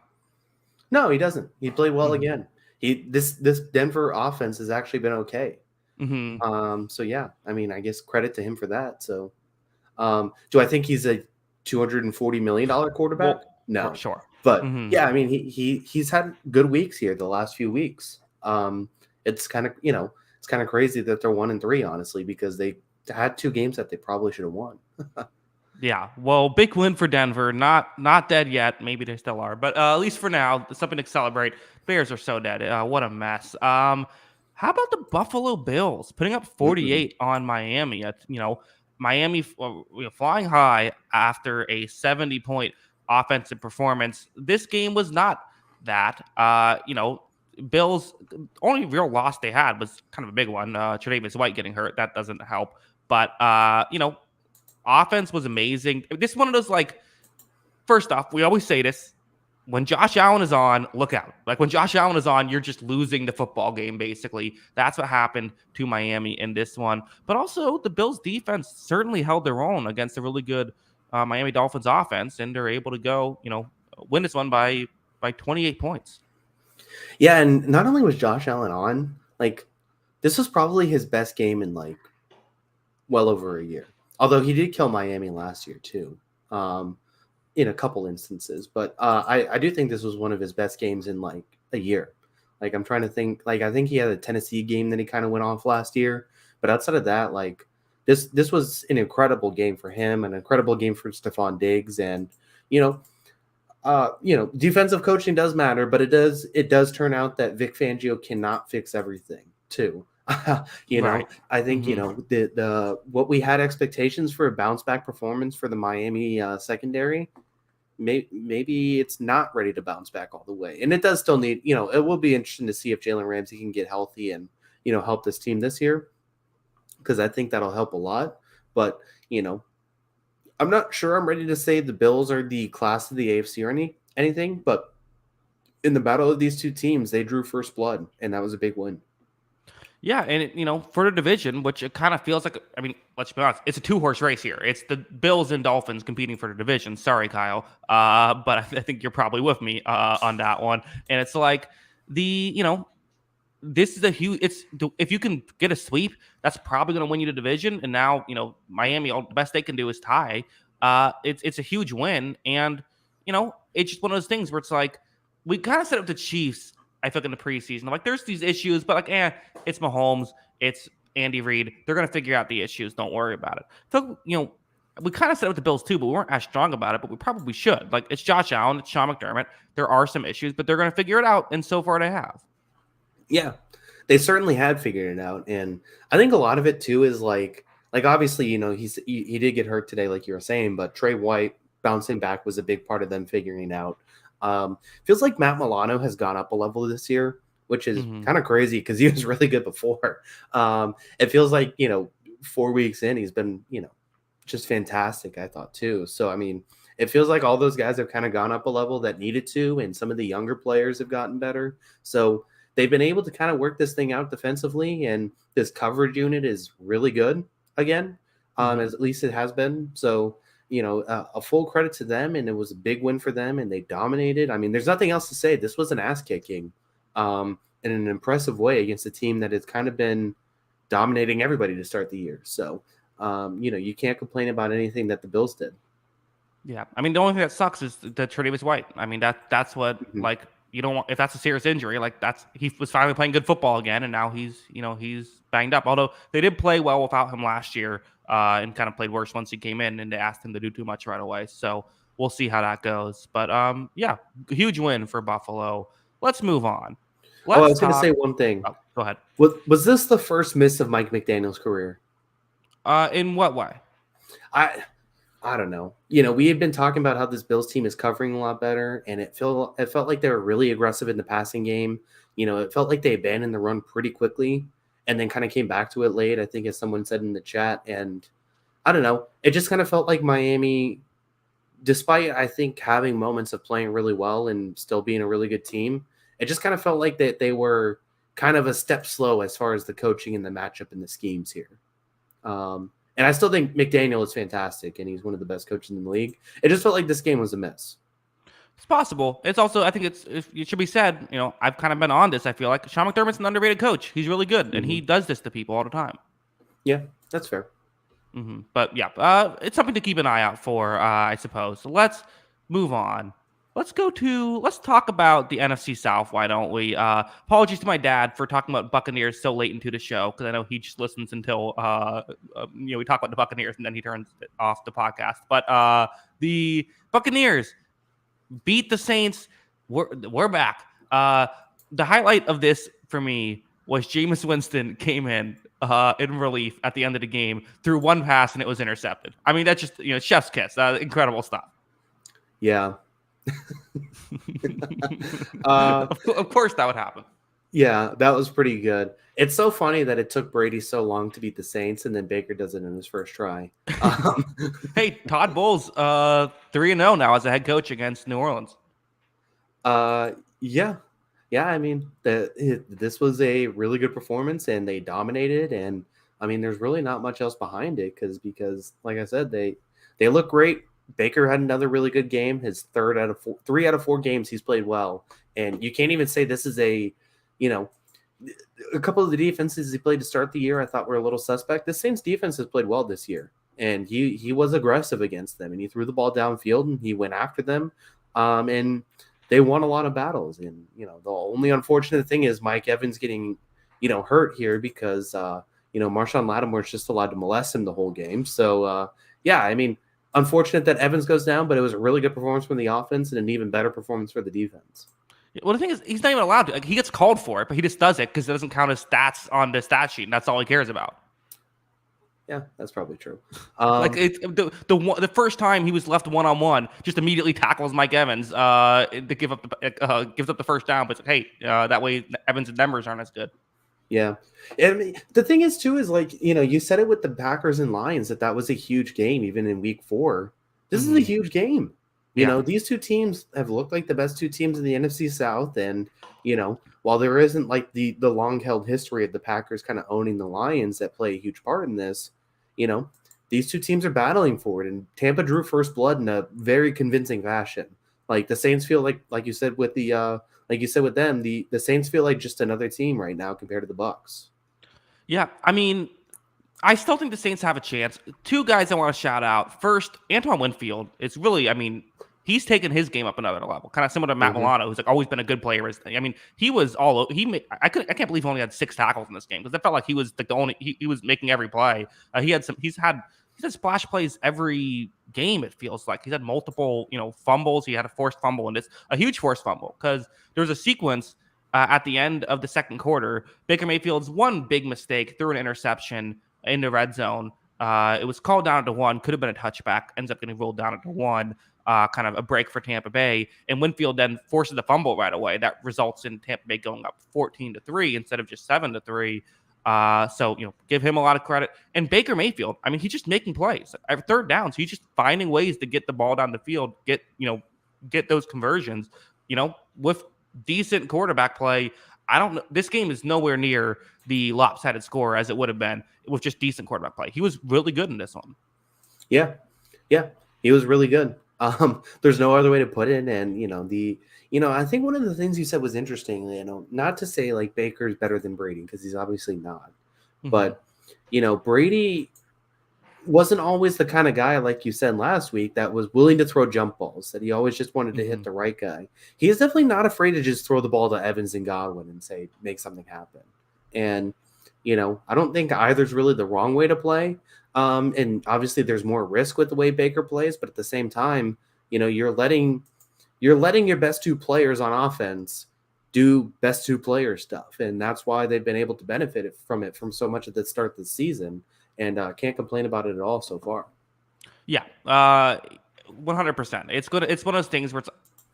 No, he doesn't. He played well Mhm. again. This Denver offense has actually been okay. Mhm. So yeah, I mean, I guess credit to him for that. So, do I think he's a $240 million quarterback? Well, for No, sure. but Mhm. yeah, I mean, he's had good weeks here the last few weeks. It's kind of it's kind of crazy that they're 1-3, honestly, because they had two games that they probably should have won. Yeah. Well, big win for Denver. Not dead yet. Maybe they still are, but at least for now, something to celebrate. Bears are so dead. What a mess. How about the Buffalo Bills putting up Mm-mm. 48 on Miami? Miami flying high after a 70-point offensive performance. This game was not that. Bills only real loss they had was kind of a big one. Tre'Davious White getting hurt, that doesn't help. But offense was amazing. This is one of those, like, first off, we always say this. When Josh Allen is on, look out. Like, when Josh Allen is on, you're just losing the football game, basically. That's what happened to Miami in this one. But also, the Bills defense certainly held their own against a really good Miami Dolphins offense, and they're able to go, win this one by 28 points. Yeah, and not only was Josh Allen on, like this was probably his best game in like well over a year. Although he did kill Miami last year too, in a couple instances. But I do think this was one of his best games in like a year. Like I'm trying to think. Like I think he had a Tennessee game that he kind of went off last year. But outside of that, like this was an incredible game for him, an incredible game for Stephon Diggs, and you know defensive coaching does matter, but it does turn out that Vic Fangio cannot fix everything too. Right. I think Hmm. the what we had expectations for a bounce back performance for the Miami secondary, maybe it's not ready to bounce back all the way, and it does still need. It will be interesting to see if Jalen Ramsey can get healthy and help this team this year, because I think that'll help a lot. But you know, I'm not sure I'm ready to say the Bills are the class of the AFC or anything, but in the battle of these two teams, they drew first blood, and that was a big win. Yeah, and for the division, which it kind of feels like. I mean, let's be honest, it's a two-horse race here. It's the Bills and Dolphins competing for the division. Sorry, Kyle, but I think you're probably with me on that one. And it's like the this is a huge. If you can get a sweep, that's probably going to win you the division. And now Miami, all the best they can do is tie. It's a huge win, and it's just one of those things where it's like we kind of set up the Chiefs. I feel like in the preseason, like there's these issues, but like, it's Mahomes, it's Andy Reid. They're going to figure out the issues. Don't worry about it. So we kind of set up the Bills too, but we weren't as strong about it. But we probably should. Like, it's Josh Allen, it's Sean McDermott. There are some issues, but they're going to figure it out, and so far they have. Yeah, they certainly had figured it out, and I think a lot of it too is like obviously he did get hurt today, like you were saying, but Trey White bouncing back was a big part of them figuring it out. Feels like Matt Milano has gone up a level this year, which is Hmm. kind of crazy because he was really good before. It feels like 4 weeks in, he's been just fantastic, I thought too. So I mean, it feels like all those guys have kind of gone up a level that needed to, and some of the younger players have gotten better. So they've been able to kind of work this thing out defensively, and this coverage unit is really good again, Hmm. as at least it has been. So a full credit to them, and it was a big win for them, and they dominated. I mean, there's nothing else to say. This was an ass kicking, in an impressive way against a team that has kind of been dominating everybody to start the year. So, you can't complain about anything that the Bills did. Yeah, I mean, the only thing that sucks is that Tre'Davious White. I mean, that's what, Mhm. like, you don't want, if that's a serious injury. Like, that's he was finally playing good football again, and now he's banged up. Although they did play well without him last year, and kind of played worse once he came in, and they asked him to do too much right away. So we'll see how that goes. But yeah, huge win for Buffalo. Let's move on. Oh, I Let's was going to talk. say one thing. Oh, go ahead. Was this the first miss of Mike McDaniel's career? In what way? I I don't know. We had been talking about how this Bills team is covering a lot better, and it felt like they were really aggressive in the passing game. It felt like they abandoned the run pretty quickly, and then kind of came back to it late. I think, as someone said in the chat, and I don't know. It just kind of felt like Miami, despite I think having moments of playing really well and still being a really good team, it just kind of felt like that they were kind of a step slow as far as the coaching and the matchup and the schemes here. And I still think McDaniel is fantastic, and he's one of the best coaches in the league. It just felt like this game was a miss. It's possible. It's also, I think it should be said, I've kind of been on this. I feel like Sean McDermott's an underrated coach. He's really good, and Hmm. he does this to people all the time. Yeah, that's fair. But yeah, it's something to keep an eye out for, I suppose. So let's move on. Let's talk about the NFC South. Why don't we? Apologies to my dad for talking about Buccaneers so late into the show, because I know he just listens until we talk about the Buccaneers and then he turns off the podcast. But the Buccaneers beat the Saints. We're back. The highlight of this for me was Jameis Winston came in relief at the end of the game, threw one pass and it was intercepted. I mean, that's just chef's kiss. Incredible stuff. Yeah. Of course, that would happen. Yeah, that was pretty good. It's so funny that it took Brady so long to beat the Saints, and then Baker does it in his first try. Hey, Todd Bowles, 3-0 now as a head coach against New Orleans. Yeah. I mean, this was a really good performance, and they dominated. And I mean, there's really not much else behind it because, like I said, they look great. Baker had another really good game. His 3 out of 4 games he's played well, and you can't even say this is a couple of the defenses he played to start the year I thought were a little suspect. The Saints defense has played well this year, and he was aggressive against them, and he threw the ball downfield and he went after them, and they won a lot of battles. And the only unfortunate thing is Mike Evans getting hurt here because Marshawn Lattimore's just allowed to molest him the whole game. So yeah, I mean, unfortunate that Evans goes down, but it was a really good performance from the offense and an even better performance for the defense. Well, the thing is, he's not even allowed to. Like, he gets called for it, but he just does it because it doesn't count as stats on the stat sheet, and that's all he cares about. Yeah, that's probably true. Like it's the first time he was left 1-on-1, just immediately tackles Mike Evans to give up gives up the first down. But it's like, hey, that way Evans' numbers aren't as good. Yeah, and I mean, the thing is too is like you said it with the Packers and Lions that was a huge game even in Week 4. This is a huge game. These two teams have looked like the best two teams in the NFC South, and while there isn't like the long held history of the Packers kind of owning the Lions that play a huge part in this, these two teams are battling for it, and Tampa drew first blood in a very convincing fashion. Like the Saints feel like you said with the with them, the Saints feel like just another team right now compared to the Bucs. Yeah, I mean, I still think the Saints have a chance. 2 guys I want to shout out. First, Antoine Winfield. It's really, I mean, he's taken his game up another level, kind of similar to Matt Milano, who's like always been a good player. I mean, he was all I can't believe he only had 6 tackles in this game because it felt like he was like the only he was making every play. He's had splash plays every game. It feels like he's had multiple fumbles. He had a forced fumble and a huge forced fumble because there was a sequence at the end of the second quarter. Baker Mayfield's one big mistake, threw an interception in the red zone. It was called down to 1, could have been a touchback, ends up getting rolled down to 1. Kind of a break for Tampa Bay, and Winfield then forces the fumble right away. That results in Tampa Bay going up 14-3 instead of just 7-3. So give him a lot of credit. And Baker Mayfield, I mean, he's just making plays at third downs. He's just finding ways to get the ball down the field, get those conversions. With decent quarterback play. I don't know. This game is nowhere near the lopsided score as it would have been with just decent quarterback play. He was really good in this one. Yeah, he was really good. There's no other way to put it. And I think one of the things you said was interesting. Not to say like Baker's better than Brady because he's obviously not, but Brady wasn't always the kind of guy, like you said last week, that was willing to throw jump balls, that he always just wanted to hit the right guy. He is definitely not afraid to just throw the ball to Evans and Godwin and say, make something happen. And, I don't think either's really the wrong way to play. And obviously there's more risk with the way Baker plays, but at the same time, you're letting your best 2 players on offense do best 2 player stuff. And that's why they've been able to benefit from so much at the start of the season. And can't complain about it at all so far. Yeah, 100%. It's good. It's one of those things where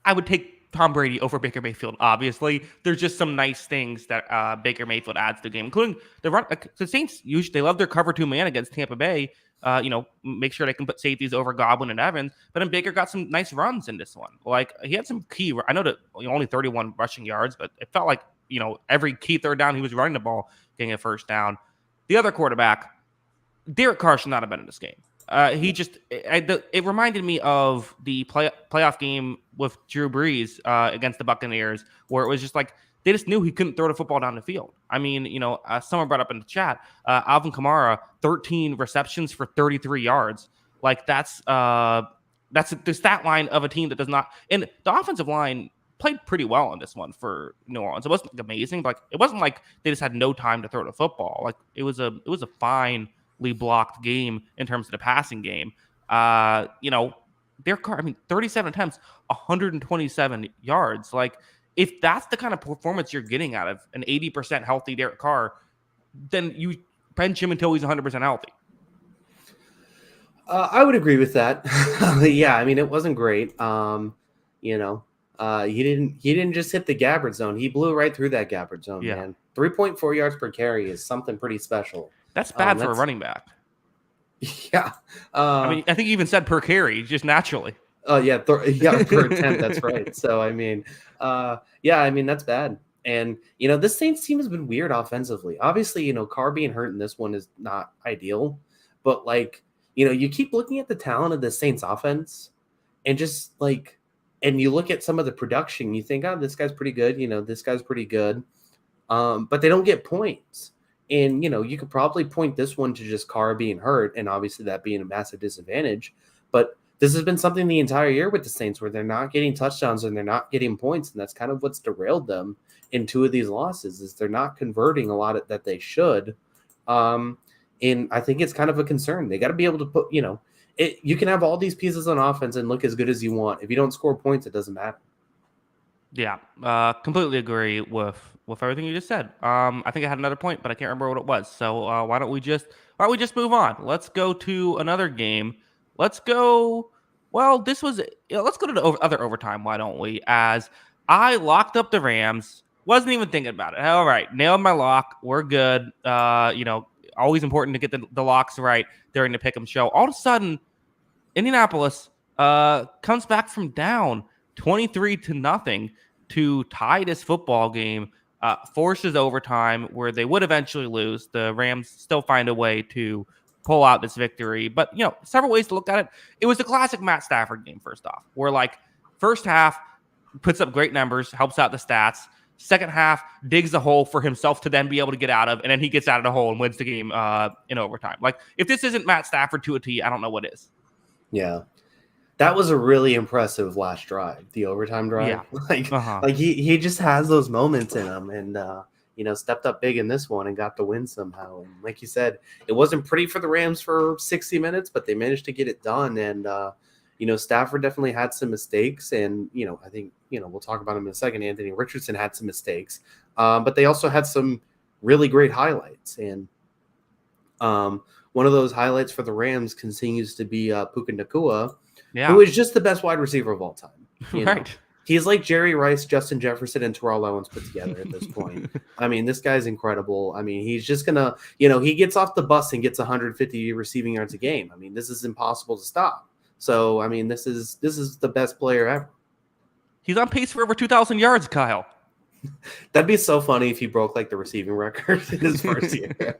I would take Tom Brady over Baker Mayfield. Obviously, there's just some nice things that Baker Mayfield adds to the game, including the run. The Saints usually they love their cover 2 man against Tampa Bay. Make sure they can put safeties over Godwin and Evans. But then Baker got some nice runs in this one. Like he had some key. I know that only 31 rushing yards, but it felt like every key third down he was running the ball, getting a first down. The other quarterback, Derek Carr should not have been in this game. It reminded me of the playoff game with Drew Brees against the Buccaneers, where it was just like they just knew he couldn't throw the football down the field. I mean, someone brought up in the chat, Alvin Kamara, 13 receptions for 33 yards. Like that's the stat line of a team that does not. And the offensive line played pretty well on this one for New Orleans. It wasn't like amazing, but like, it wasn't like they just had no time to throw the football. Like it was a finely blocked game in terms of the passing game. Their car, I mean, 37 attempts, 127 yards. Like, if that's the kind of performance you're getting out of an 80% healthy Derek Carr, then you bench him until he's 100% healthy. I would agree with that. Yeah, I mean, it wasn't great. He didn't just hit the Gabbard zone. He blew right through that Gabbard zone, Yeah. man. 3.4 yards per carry is something pretty special. That's bad for a running back. Yeah. I mean, I think he even said per carry, just naturally. Oh, yeah. Per attempt. That's right. So, I mean, that's bad. And, this Saints team has been weird offensively. Obviously, Carr being hurt in this one is not ideal. But, like, you keep looking at the talent of the Saints offense and just, like, and you look at some of the production, you think, oh, this guy's pretty good. This guy's pretty good. But they don't get points. And, you could probably point this one to just Carr being hurt and obviously that being a massive disadvantage. But this has been something the entire year with the Saints where they're not getting touchdowns and they're not getting points. And that's kind of what's derailed them in two of these losses is they're not converting a lot that they should. And I think it's kind of a concern. They got to be able to put, you can have all these pieces on offense and look as good as you want. If you don't score points, it doesn't matter. Yeah, completely agree with everything you just said. I think I had another point, but I can't remember what it was. So why don't we just move on? Let's go to another game. Let's go. Well, let's go to the other overtime. Why don't we? As I locked up the Rams, wasn't even thinking about it. All right, nailed my lock. We're good. Always important to get the locks right during the pick'em show. All of a sudden, Indianapolis comes back from down 23-0 to tie this football game, forces overtime where they would eventually lose. The Rams still find a way to pull out this victory. But, several ways to look at it. It was a classic Matt Stafford game, first off, where, like, first half puts up great numbers, helps out the stats. Second half digs a hole for himself to then be able to get out of, and then he gets out of the hole and wins the game in overtime. Like, if this isn't Matt Stafford to a T, I don't know what is. Yeah. That was a really impressive last drive, the overtime drive. Yeah. Like he just has those moments in him and, stepped up big in this one and got the win somehow. And like you said, it wasn't pretty for the Rams for 60 minutes, but they managed to get it done. And, Stafford definitely had some mistakes. And, I think, we'll talk about him in a second. Anthony Richardson had some mistakes, but they also had some really great highlights. And one of those highlights for the Rams continues to be Puka Nacua, who is just the best wide receiver of all time. Right. He's like Jerry Rice, Justin Jefferson, and Terrell Owens put together at this point. I mean, this guy's incredible. I mean, he's just going to, he gets off the bus and gets 150 receiving yards a game. I mean, this is impossible to stop. So, I mean, this is the best player ever. He's on pace for over 2,000 yards, Kyle. That'd be so funny if he broke, like, the receiving record in his first year.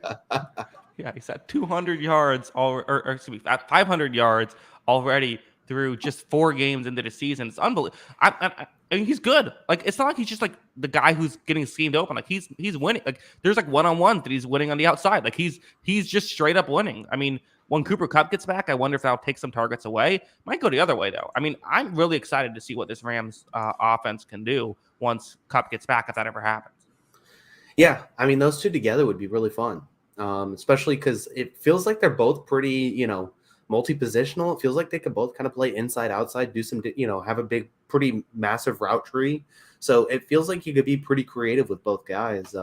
Yeah, he's at 200 yards, or excuse me, at 500 yards already through just 4 games into the season. It's unbelievable. I mean, he's good. Like, it's not like he's just like the guy who's getting schemed open. Like, he's winning. Like, there's like one-on-ones that he's winning on the outside. Like, he's just straight up winning. I mean, when Cooper Kupp gets back, I wonder if that'll take some targets away. Might go the other way though. I mean, I'm really excited to see what this Rams offense can do once Kupp gets back, if that ever happens. Yeah, I mean, those two together would be really fun, especially because it feels like they're both pretty, multi-positional. It feels like they could both kind of play inside, outside, do some, have a big, pretty massive route tree. So it feels like you could be pretty creative with both guys.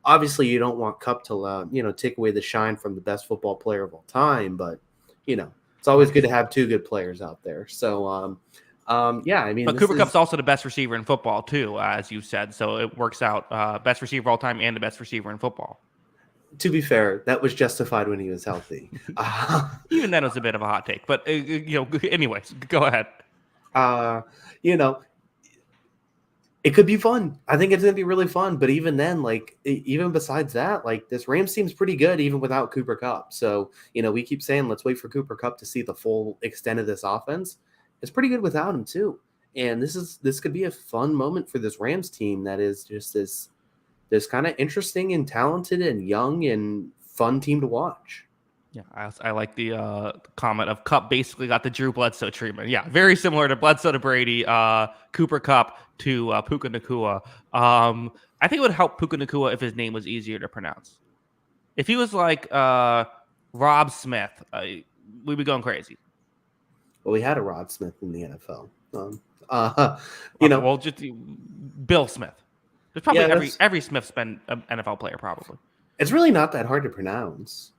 Obviously, you don't want Kupp to, take away the shine from the best football player of all time, but, it's always good to have two good players out there. So, yeah, I mean, but Cooper Kupp's also the best receiver in football too, as you said. So it works out. Best receiver of all time and the best receiver in football. To be fair, that was justified when he was healthy. Even then, it was a bit of a hot take. But anyways, go ahead. It could be fun. I think it's going to be really fun. But even then, like, even besides that, like, this Rams team's pretty good even without Cooper Cup. So, we keep saying, let's wait for Cooper Cup to see the full extent of this offense. It's pretty good without him, too. And this could be a fun moment for this Rams team that is just this kind of interesting and talented and young and fun team to watch. Yeah, I like the comment of Cup basically got the Drew Bledsoe treatment. Yeah, very similar to Bledsoe to Brady, Cooper Cup to Puka Nakua. I think it would help Puka Nakua if his name was easier to pronounce. If he was like Rob Smith, we'd be going crazy. Well, we had a Rod Smith in the NFL. Well, just Bill Smith. There's probably Yeah, every Smith's been an NFL player, probably. it's really not that hard to pronounce.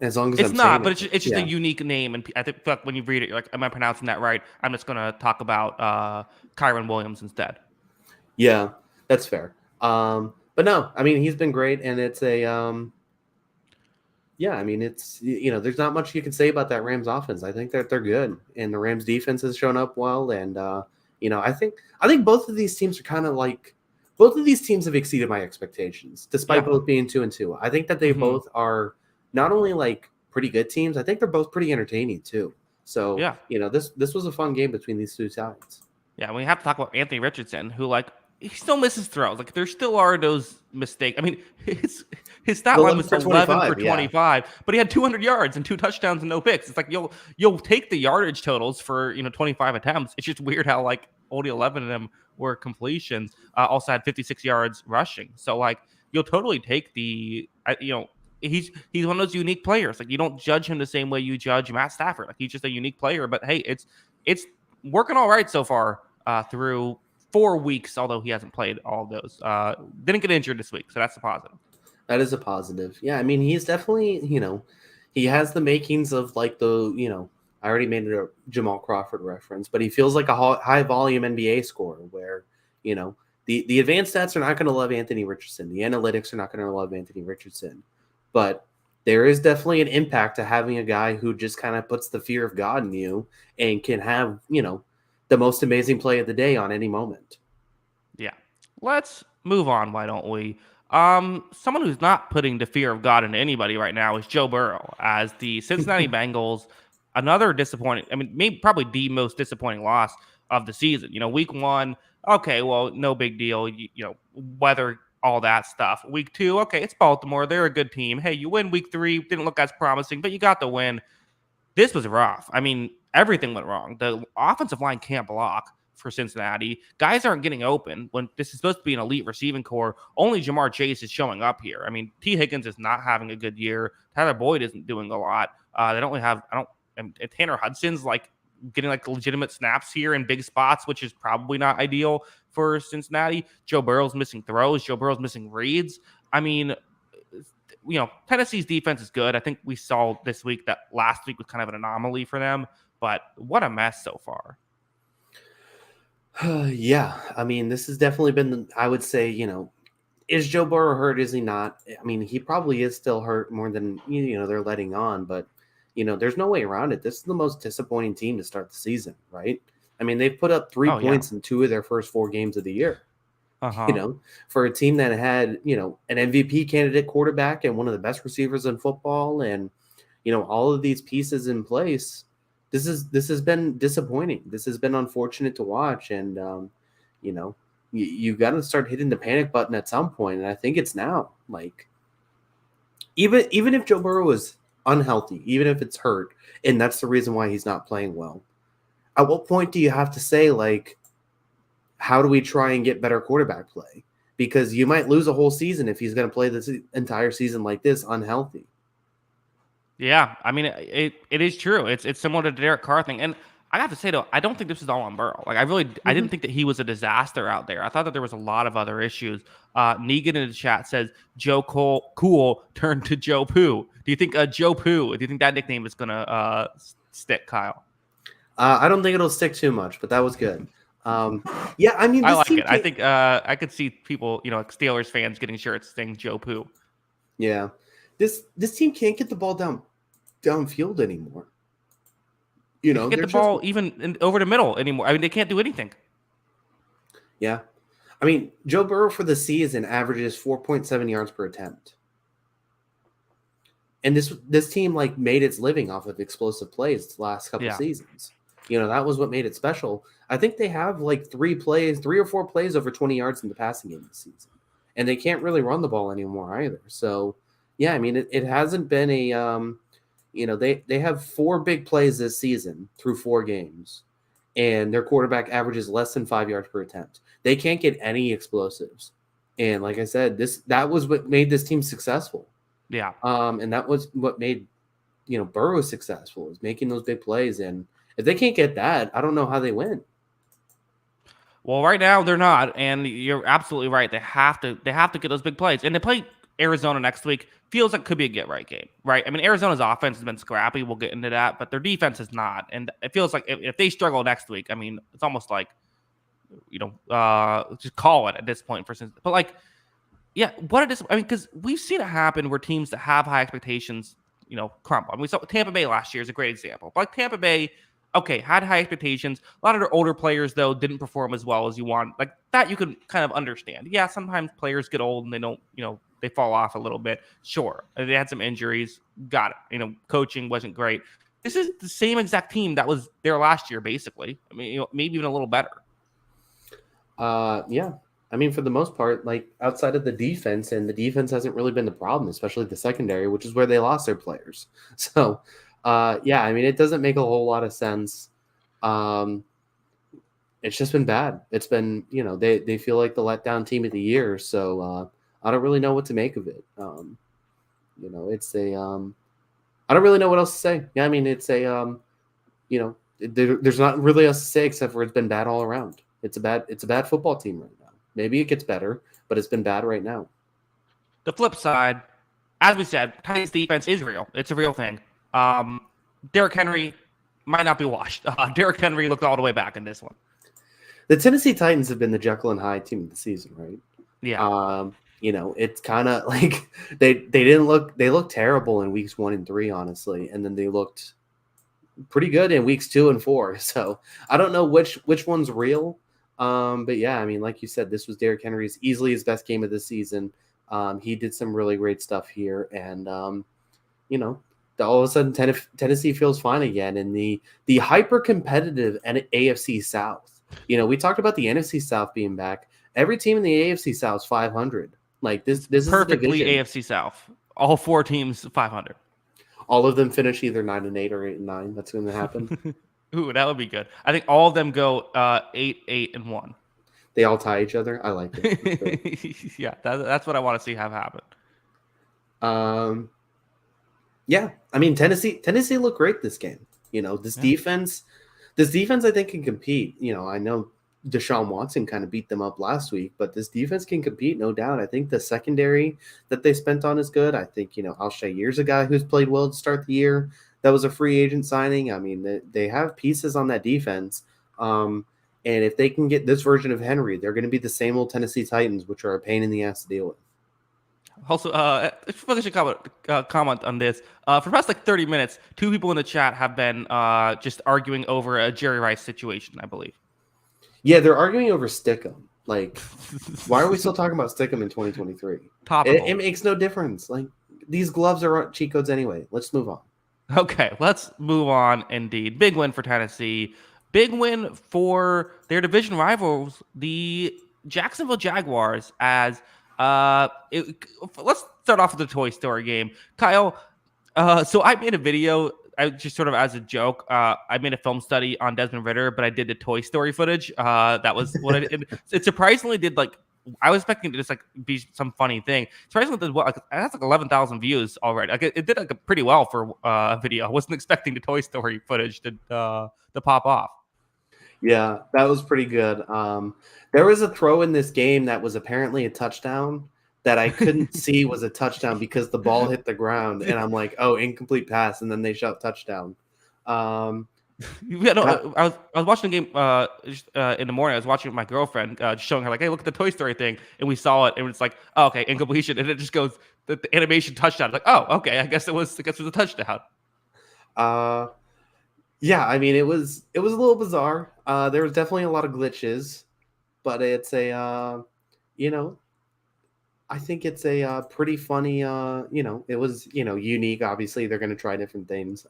As long as It's I'm not, saying but it's just yeah. a unique name, and I think like, when you read it, you're like, "Am I pronouncing that right?" I'm just gonna talk about Kyron Williams instead. Yeah, that's fair. But no, I mean he's been great, and it's a yeah, I mean it's there's not much you can say about that Rams offense. I think that they're good, and the Rams defense has shown up well, and I think both of these teams are kind of like both of these teams have exceeded my expectations, despite Yeah. both being 2-2. I think that they both are not only like pretty good teams, I think they're both pretty entertaining too. So Yeah. this was a fun game between these two sides. Yeah, we have to talk about Anthony Richardson, who like he still misses throws. Like there still are those mistakes. I mean, his stat line 11 was for 11 for 25, yeah. 25, but he had 200 yards and 2 touchdowns and no picks. It's like you'll take the yardage totals for 25 attempts. It's just weird how like only 11 of them were completions. Also had 56 yards rushing. So like you'll totally take the he's one of those unique players. Like you don't judge him the same way you judge Matt Stafford. Like he's just a unique player. But hey, it's working all right so far through 4 weeks, although he hasn't played all of those. Didn't get injured this week, so that's a positive. That is a positive. Yeah, I mean, he's definitely, he has the makings of like I already made a Jamal Crawford reference, but he feels like a high volume NBA scorer where, the advanced stats are not going to love Anthony Richardson. The analytics are not going to love Anthony Richardson. But there is definitely an impact to having a guy who just kind of puts the fear of God in you and can have, the most amazing play of the day on any moment. Yeah. Let's move on, why don't we? Someone who's not putting the fear of God into anybody right now is Joe Burrow, as the Cincinnati Bengals, another disappointing, I mean, maybe probably the most disappointing loss of the season. Week 1, okay, well, no big deal. Weather, all that stuff. Week 2, okay, it's Baltimore. They're a good team. Hey, you win week 3, didn't look as promising, but you got the win. This was rough. I mean, everything went wrong. The offensive line can't block for Cincinnati. Guys aren't getting open when this is supposed to be an elite receiving core. Only Jamar Chase is showing up here. I mean, T. Higgins is not having a good year. Tyler Boyd isn't doing a lot. They don't really have, and Tanner Hudson's like getting like legitimate snaps here in big spots, which is probably not ideal for Cincinnati. Joe Burrow's missing throws. Joe Burrow's missing reads. I mean, Tennessee's defense is good. I think we saw this week that last week was kind of an anomaly for them, but what a mess so far. Yeah, I mean, this has definitely been, I would say, is Joe Burrow hurt? Is he not? I mean, he probably is still hurt more than, they're letting on, but, there's no way around it. This is the most disappointing team to start the season, right? I mean, they've put up 3 points in 2 of their first 4 games of the year. For a team that had, an MVP candidate quarterback and one of the best receivers in football and, all of these pieces in place, this has been disappointing. This has been unfortunate to watch. And, you got to start hitting the panic button at some point. And I think it's now. Like, even if Joe Burrow is unhealthy, even if it's hurt, and that's the reason why he's not playing well, at what point do you have to say, like, how do we try and get better quarterback play? Because you might lose a whole season if he's going to play this entire season like this unhealthy. Yeah, I mean, it is true. It's similar to the Derek Carr thing. And I have to say, though, I don't think this is all on Burrow. Like, I didn't think that he was a disaster out there. I thought that there was a lot of other issues. Negan in the chat says, Joe Cool turned to Joe Poo. Do you think Joe Poo, do you think that nickname is going to stick, Kyle? I don't think it'll stick too much, but that was good. Yeah, I mean, I like it. I think I could see people, like Steelers fans getting shirts saying Joe Poo. Yeah. This team can't get the ball downfield anymore. They can't get the ball even over the middle anymore. I mean, they can't do anything. Yeah. I mean, Joe Burrow for the season averages 4.7 yards per attempt. And this team like made its living off of explosive plays the last couple Yeah. seasons. That was what made it special. I think they have like 3 or 4 plays over 20 yards in the passing game this season. And they can't really run the ball anymore either. So, yeah, I mean, it hasn't been they have 4 big plays this season through 4 games. And their quarterback averages less than 5 yards per attempt. They can't get any explosives. And like I said, that was what made this team successful. Yeah. And that was what made, Burrow successful, is making those big plays. And if they can't get that, I don't know how they win. Well, right now they're not, and you're absolutely right. They have to get those big plays, and they play Arizona next week. Feels like could be a get right game, right? I mean, Arizona's offense has been scrappy. We'll get into that, but their defense is not, and it feels like if they struggle next week, I mean, it's almost like just call it at this point. But like, yeah, what it is. I mean, because we've seen it happen where teams that have high expectations, crumble. I mean, we saw Tampa Bay last year is a great example. But like Tampa Bay, okay, had high expectations. A lot of their older players though didn't perform as well as you want. Like that, you can kind of understand. Yeah, sometimes players get old and they don't, they fall off a little bit. Sure, they had some injuries. Got it. Coaching wasn't great. This is the same exact team that was there last year, basically. I mean, maybe even a little better. Yeah. I mean, for the most part, like outside of the defense, and the defense hasn't really been the problem, especially the secondary, which is where they lost their players. So, yeah, I mean, it doesn't make a whole lot of sense. It's just been bad. It's been, they feel like the letdown team of the year. So I don't really know what to make of it. It's I don't really know what else to say. Yeah, I mean, it's there's not really else to say except for it's been bad all around. It's a bad football team right now. Maybe it gets better, but it's been bad right now. The flip side, as we said, Titans defense is real. It's a real thing. Derrick Henry might not be washed. Derrick Henry looked all the way back in this one. The Tennessee Titans have been the Jekyll and Hyde team of the season, right? Yeah. It's kind of like they looked terrible in weeks 1 and 3, honestly, and then they looked pretty good in weeks 2 and 4. So I don't know which one's real. But yeah, I mean, like you said, this was Derrick Henry's easily his best game of the season. He did some really great stuff here, and all of a sudden Tennessee feels fine again in the hyper competitive AFC South. We talked about the NFC South being back. Every team in the AFC South is 500. Like this is perfectly AFC South. All 4 teams 500. All of them finish either 9-8 or 8-9. That's going to happen. Ooh, that would be good. I think all of them go 8-1. They all tie each other. I like it. Yeah, that's what I want to see have happen. Yeah, I mean Tennessee looked great this game. Defense I think can compete. I know Deshaun Watson kind of beat them up last week, but this defense can compete, no doubt. I think the secondary that they spent on is good. I think Alshayir's a guy who's played well to start the year. That was a free agent signing. I mean, they have pieces on that defense. And if they can get this version of Henry, they're going to be the same old Tennessee Titans, which are a pain in the ass to deal with. Also, I should comment on this. For the past 30 minutes, 2 people in the chat have been just arguing over a Jerry Rice situation, I believe. Yeah, they're arguing over Stickum. Like, why are we still talking about Stickum in 2023? It makes no difference. Like, these gloves are cheat codes anyway. Let's move on. Okay, let's move on. Indeed. Big win for Tennessee. Big win for their division rivals, the Jacksonville Jaguars, as let's start off with the Toy Story game. Kyle, so I made a video, I just sort of as a joke, I made a film study on Desmond Ridder, but I did the Toy Story footage. That was what I did. It surprisingly did I was expecting it to just be some funny thing. Surprisingly, that's 11,000 views already. It did pretty well for a video. I wasn't expecting the Toy Story footage to pop off. Yeah, that was pretty good. There was a throw in this game that was apparently a touchdown that I couldn't see was a touchdown because the ball hit the ground, and I'm like, oh, incomplete pass, and then they shout touchdown. Yeah, no, I was watching the game in the morning. I was watching with my girlfriend, just showing her hey, look at the Toy Story thing, and we saw it, and it's like, oh, okay, incompletion, and it just goes the animation touchdown. It's like, oh, okay, I guess it was a touchdown. Yeah, I mean it was a little bizarre. There was definitely a lot of glitches. but it's a you know, I think it's a pretty funny. It was unique. Obviously, they're going to try different things.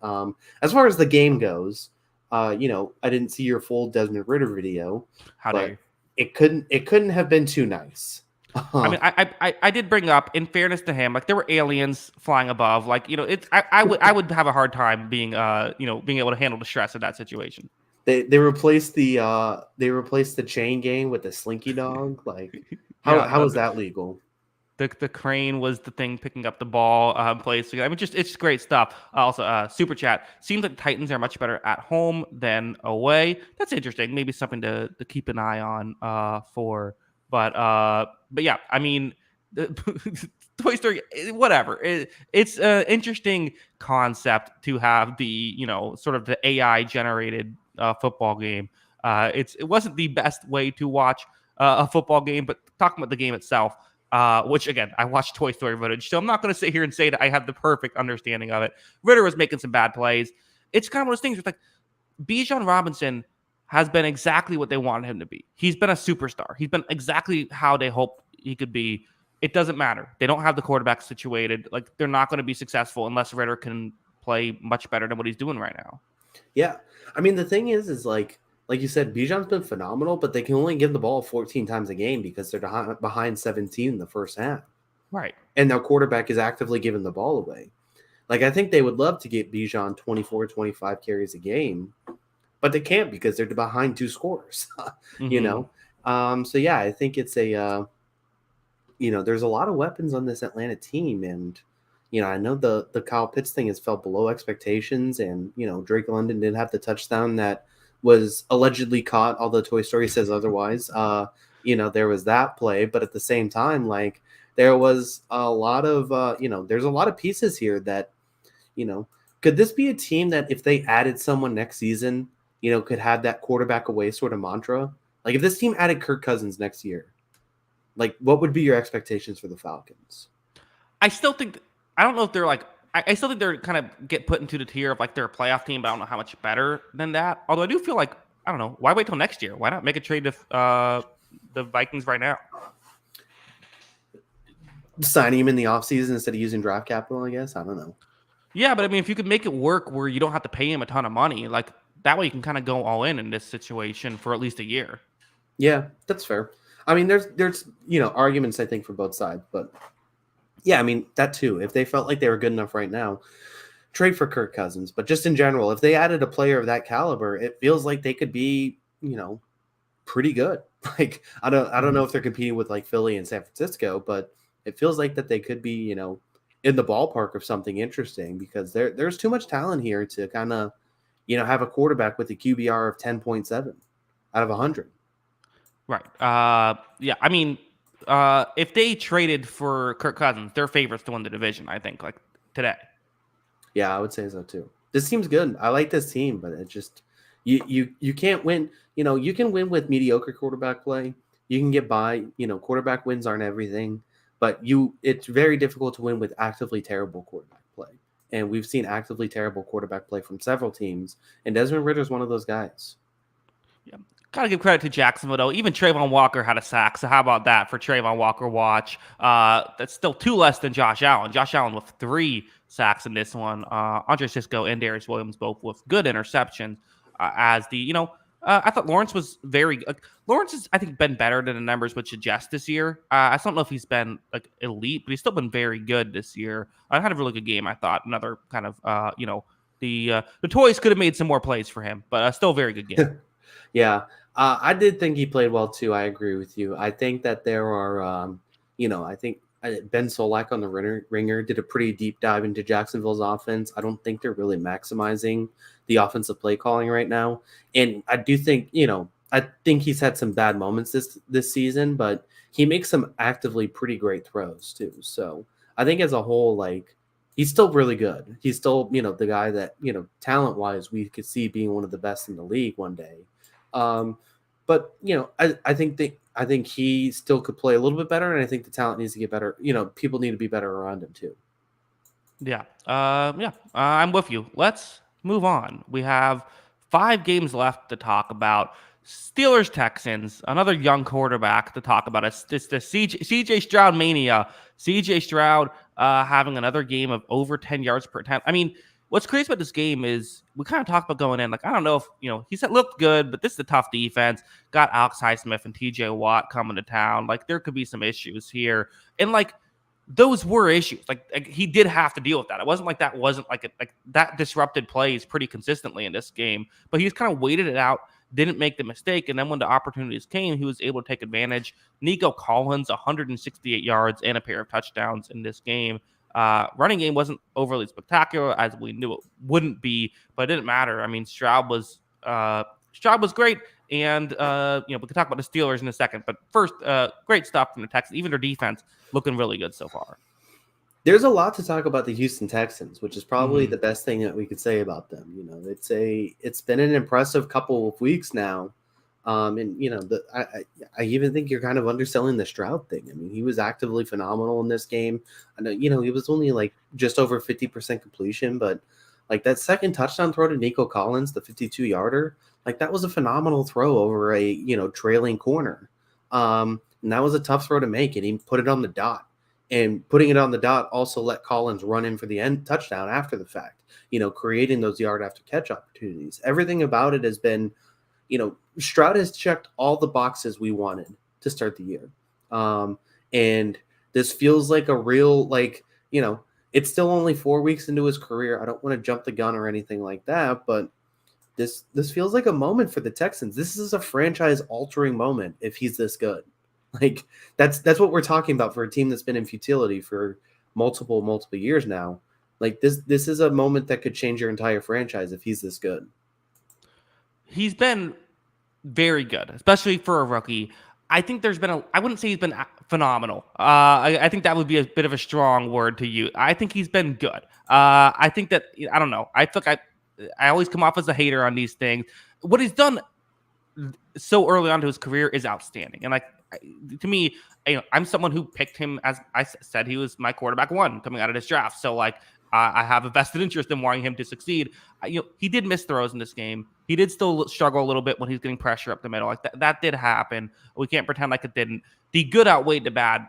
As far as the game goes, I didn't see your full Desmond Ritter video, How dare you? but it couldn't have been too nice. I mean, I did bring up, in fairness to him, like there were aliens flying above. Like, it's I would have a hard time being being able to handle the stress of that situation. They replaced the chain gang with the slinky dog. Like, how Yeah, how is that legal? the crane was the thing picking up the ball place. I mean, just it's great stuff. Also, super chat seems like the Titans are much better at home than away. That's interesting. Maybe something to keep an eye on for. But yeah, I mean, Toy Story, whatever. It's an interesting concept to have the sort of the AI generated football game. It wasn't the best way to watch a football game, but talking about the game itself. Which again, I watched Toy Story footage, so I'm not going to sit here and say that I have the perfect understanding of it. Ritter was making some bad plays. It's kind of one of those things where it's like Bijan Robinson has been exactly what they wanted him to be. He's been a superstar. He's been exactly how they hoped he could be. It doesn't matter. They don't have the quarterback situated. Like, they're not going to be successful unless Ritter can play much better than what he's doing right now. Yeah, I mean the thing is like you said, Bijan's been phenomenal, but they can only give the ball 14 times a game because they're behind 17 in the first half, Right. and their quarterback is actively giving the ball away. Like, I think they would love to get Bijan 24, 25 carries a game, but they can't because they're behind two scores. you Mm-hmm. know, so yeah, I think it's there's a lot of weapons on this Atlanta team, and I know the Kyle Pitts thing has fell below expectations, and Drake London did have the touchdown that was allegedly caught, although Toy Story says otherwise. There was that play, but at the same time, like, there was a lot of there's a lot of pieces here that you know could this be a team that if they added someone next season, could have that quarterback away sort of mantra? Like, if this team added Kirk Cousins next year, like, what would be your expectations for the Falcons? I still think I don't know if they're like I still think they're kind of get put into the tier of like they're a playoff team, but I don't know how much better than that. Although I do feel like I don't know why wait till next year. Why not make a trade to the Vikings right now? Signing him in the offseason instead of using draft capital, I guess. I don't know. Yeah, but I mean, if you could make it work where you don't have to pay him a ton of money, like that way you can kind of go all in this situation for at least a year. Yeah, that's fair. I mean, there's arguments, I think, for both sides, but yeah, I mean that too. If they felt like they were good enough right now, trade for Kirk Cousins. But just in general, if they added a player of that caliber, it feels like they could be, pretty good. Like, I don't know if they're competing with like Philly and San Francisco, but it feels like that they could be, in the ballpark of something interesting, because there's too much talent here to kind of, have a quarterback with a QBR of 10.7 out of 100. Right. Yeah. I mean, if they traded for Kirk Cousins, they're favorites to win the division. I think like today. Yeah, I would say so too. This team's good. I like this team, but it just you can't win. You can win with mediocre quarterback play. You can get by. Quarterback wins aren't everything, but it's very difficult to win with actively terrible quarterback play. And we've seen actively terrible quarterback play from several teams, and Desmond Ritter's one of those guys. Yeah. Gotta give credit to Jacksonville though. Even Trayvon Walker had a sack. So how about that for Trayvon Walker watch? That's still two less than Josh Allen. Josh Allen with 3 sacks in this one. Andre Cisco and Darius Williams both with good interceptions. As the I thought Lawrence was very. Lawrence has I think been better than the numbers would suggest this year. I don't know if he's been like elite, but he's still been very good this year. I had a really good game. I thought another kind of the toys could have made some more plays for him, but still a very good game. Yeah, I did think he played well too. I agree with you. I think that there are, I think Ben Solak on the Ringer did a pretty deep dive into Jacksonville's offense. I don't think they're really maximizing the offensive play calling right now, and I do think, I think he's had some bad moments this season, but he makes some actively pretty great throws too. So I think as a whole, like, he's still really good. He's still, the guy that, talent wise, we could see being one of the best in the league one day. But I think he still could play a little bit better, and I think the talent needs to get better. People need to be better around him too. Yeah. Yeah. I'm with you. Let's move on. We have 5 games left to talk about. Steelers Texans, another young quarterback to talk about. It's the CJ Stroud mania. CJ Stroud having another game of over 10 yards per attempt. I mean, what's crazy about this game is we kind of talked about going in. Like, I don't know if, he said looked good, but this is a tough defense. Got Alex Highsmith and TJ Watt coming to town. Like, there could be some issues here. And, like, those were issues. Like, he did have to deal with that. It wasn't like that disrupted plays pretty consistently in this game, but he's kind of waited it out, didn't make the mistake, and then when the opportunities came, he was able to take advantage. Nico Collins, 168 yards and a pair of touchdowns in this game. Running game wasn't overly spectacular, as we knew it wouldn't be, but it didn't matter. I mean, Stroud was great, and we can talk about the Steelers in a second. But first, great stuff from the Texans. Even their defense looking really good so far. There's a lot to talk about the Houston Texans, which is probably the best thing that we could say about them. It's been an impressive couple of weeks now. I even think you're kind of underselling the Stroud thing. I mean, he was actively phenomenal in this game. I know, he was only like just over 50% completion, but like that second touchdown throw to Nico Collins, the 52-yarder, like that was a phenomenal throw over a, trailing corner. And that was a tough throw to make, and he put it on the dot. And putting it on the dot also let Collins run in for the end touchdown after the fact, creating those yard after catch opportunities. Everything about it has been, Stroud has checked all the boxes we wanted to start the year. And this feels like a real, it's still only 4 weeks into his career. I don't want to jump the gun or anything like that, but this feels like a moment for the Texans. This is a franchise-altering moment if he's this good. Like that's what we're talking about for a team that's been in futility for multiple years now. Like this is a moment that could change your entire franchise if he's this good. He's been very good, especially for a rookie. I think I wouldn't say he's been phenomenal. I think that would be a bit of a strong word to use. I think he's been good. I think that, I don't know. I feel like I always come off as a hater on these things. What he's done so early on to his career is outstanding. And to me, I'm someone who picked him, as I said, he was my quarterback one coming out of this draft. So I have a vested interest in wanting him to succeed. He did miss throws in this game. He did still struggle a little bit when he's getting pressure up the middle. Like that did happen. We can't pretend like it didn't. The good outweighed the bad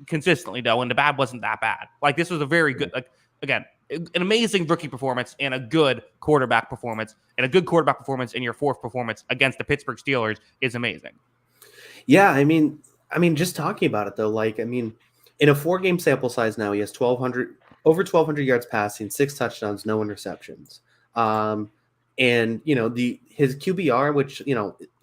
consistently, though, and the bad wasn't that bad. Like this was a very good, again, an amazing rookie performance and a good quarterback performance. And a good quarterback performance in your fourth performance against the Pittsburgh Steelers is amazing. Yeah, I mean, just talking about it though, in a 4-game sample size now, he has over 1,200 yards passing, 6 touchdowns, no interceptions. And his QBR, which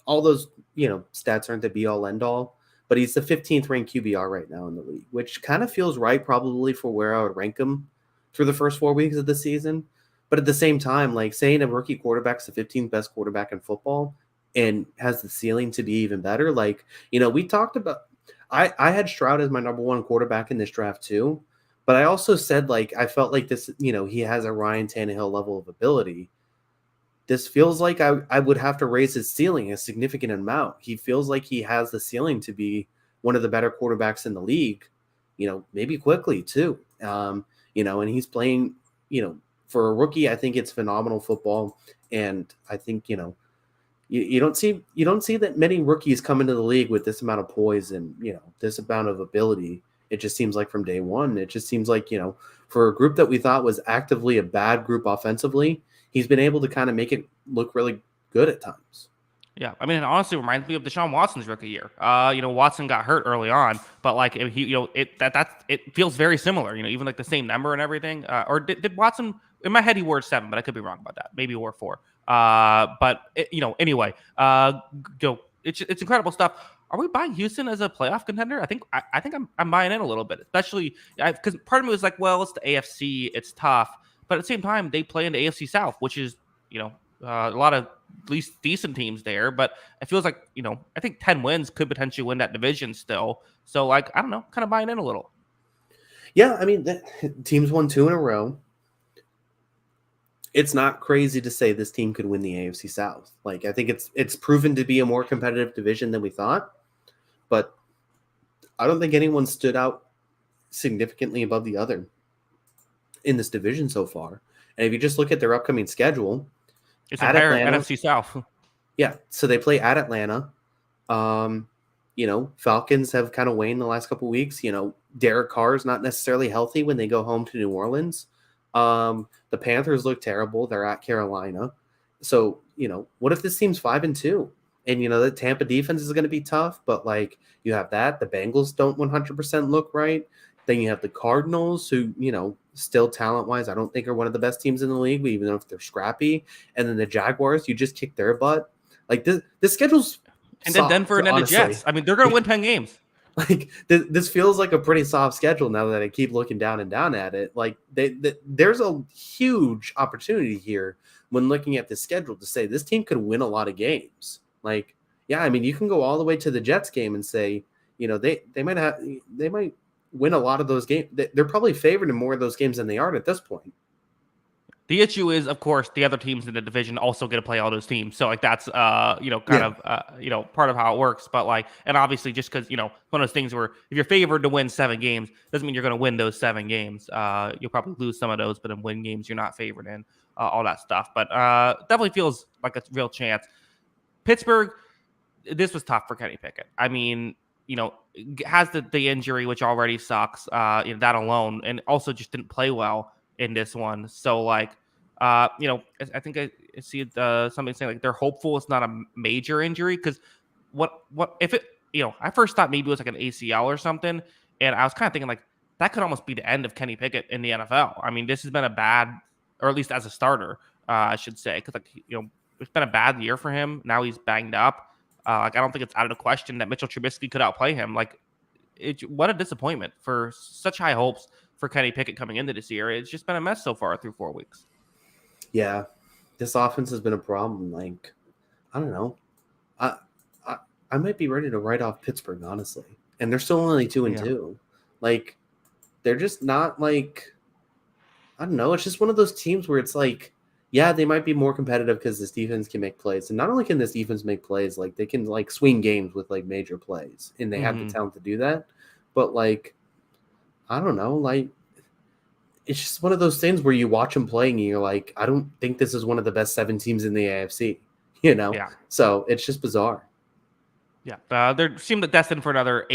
all those stats aren't the be all end all, but he's the 15th ranked QBR right now in the league, which kind of feels right probably for where I would rank him through the first 4 weeks of the season. But at the same time, like saying a rookie quarterback's the 15th best quarterback in football and has the ceiling to be even better. We talked about, I had Stroud as my number 1 quarterback in this draft too, but I also said, I felt like this, he has a Ryan Tannehill level of ability. This feels like I would have to raise his ceiling a significant amount. He feels like he has the ceiling to be one of the better quarterbacks in the league, maybe quickly too. And he's playing, for a rookie, I think it's phenomenal football. And I think, you don't see that many rookies come into the league with this amount of poise and this amount of ability. It just seems like from day one, it just seems like for a group that we thought was actively a bad group offensively, he's been able to kind of make it look really good at times. Yeah, I mean, it honestly reminds me of Deshaun Watson's rookie year. Watson got hurt early on, but it feels very similar. Even like the same number and everything. Or did Watson? In my head, he wore 7, but I could be wrong about that. Maybe he wore 4. Anyway, it's incredible stuff. Are we buying Houston as a playoff contender? I think I'm buying in a little bit, especially because part of me was like, well, it's the AFC, it's tough, but at the same time, they play in the AFC South, which is a lot of at least decent teams there. But it feels like I think 10 wins could potentially win that division still. So I don't know, kind of buying in a little. Yeah, I mean, teams won 2 in a row. It's not crazy to say this team could win the AFC South. I think it's proven to be a more competitive division than we thought, but I don't think anyone stood out significantly above the other in this division so far. And if you just look at their upcoming schedule, it's a higher NFC South. Yeah, so they play at Atlanta. Falcons have kind of waned the last couple weeks. Derek Carr is not necessarily healthy when they go home to New Orleans. The Panthers look terrible. They're at Carolina. So, what if this team's 5-2? And the Tampa defense is going to be tough, but like you have that. The Bengals don't 100% look right. Then you have the Cardinals, who, still talent wise, I don't think are one of the best teams in the league, even if they're scrappy. And then the Jaguars, you just kick their butt. Like this schedule's And then soft, Denver and then the honestly. Jets. I mean, they're going to win 10 games. Like this feels like a pretty soft schedule now that I keep looking down and down at it. Like there's a huge opportunity here when looking at the schedule to say this team could win a lot of games. Like, yeah, I mean, you can go all the way to the Jets game and say, they might win a lot of those games. They're probably favored in more of those games than they are at this point. The issue is, of course, the other teams in the division also get to play all those teams. So like that's part of how it works. But like, and obviously, just because one of those things where if you're favored to win 7 games doesn't mean you're going to win those 7 games. You'll probably lose some of those, but in win games you're not favored in all that stuff. But definitely feels like a real chance. Pittsburgh, this was tough for Kenny Pickett. I mean, has the injury, which already sucks. That alone, and also just didn't play well in this one. So like, I think I see something saying like they're hopeful it's not a major injury, because what if it, I first thought maybe it was like an ACL or something, and I was kind of thinking like that could almost be the end of Kenny Pickett in the NFL. I mean, this has been a bad, or at least as a starter, I should say, because it's been a bad year for him. Now he's banged up. I don't think it's out of the question that Mitchell Trubisky could outplay him. Like, what a disappointment for such high hopes for Kenny Pickett coming into this year. It's just been a mess so far through 4 weeks. Yeah, this offense has been a problem. Like, I don't know. I might be ready to write off Pittsburgh, honestly. And they're still only 2-2. Like, they're just not like, I don't know. It's just one of those teams where it's like, yeah, they might be more competitive because this defense can make plays. And not only can this defense make plays, like they can like swing games with like major plays, and they have the talent to do that. But like, I don't know, like it's just one of those things where you watch them playing and you're like, I don't think this is one of the best 7 teams in the AFC, Yeah. So it's just bizarre. Yeah. They seem destined for another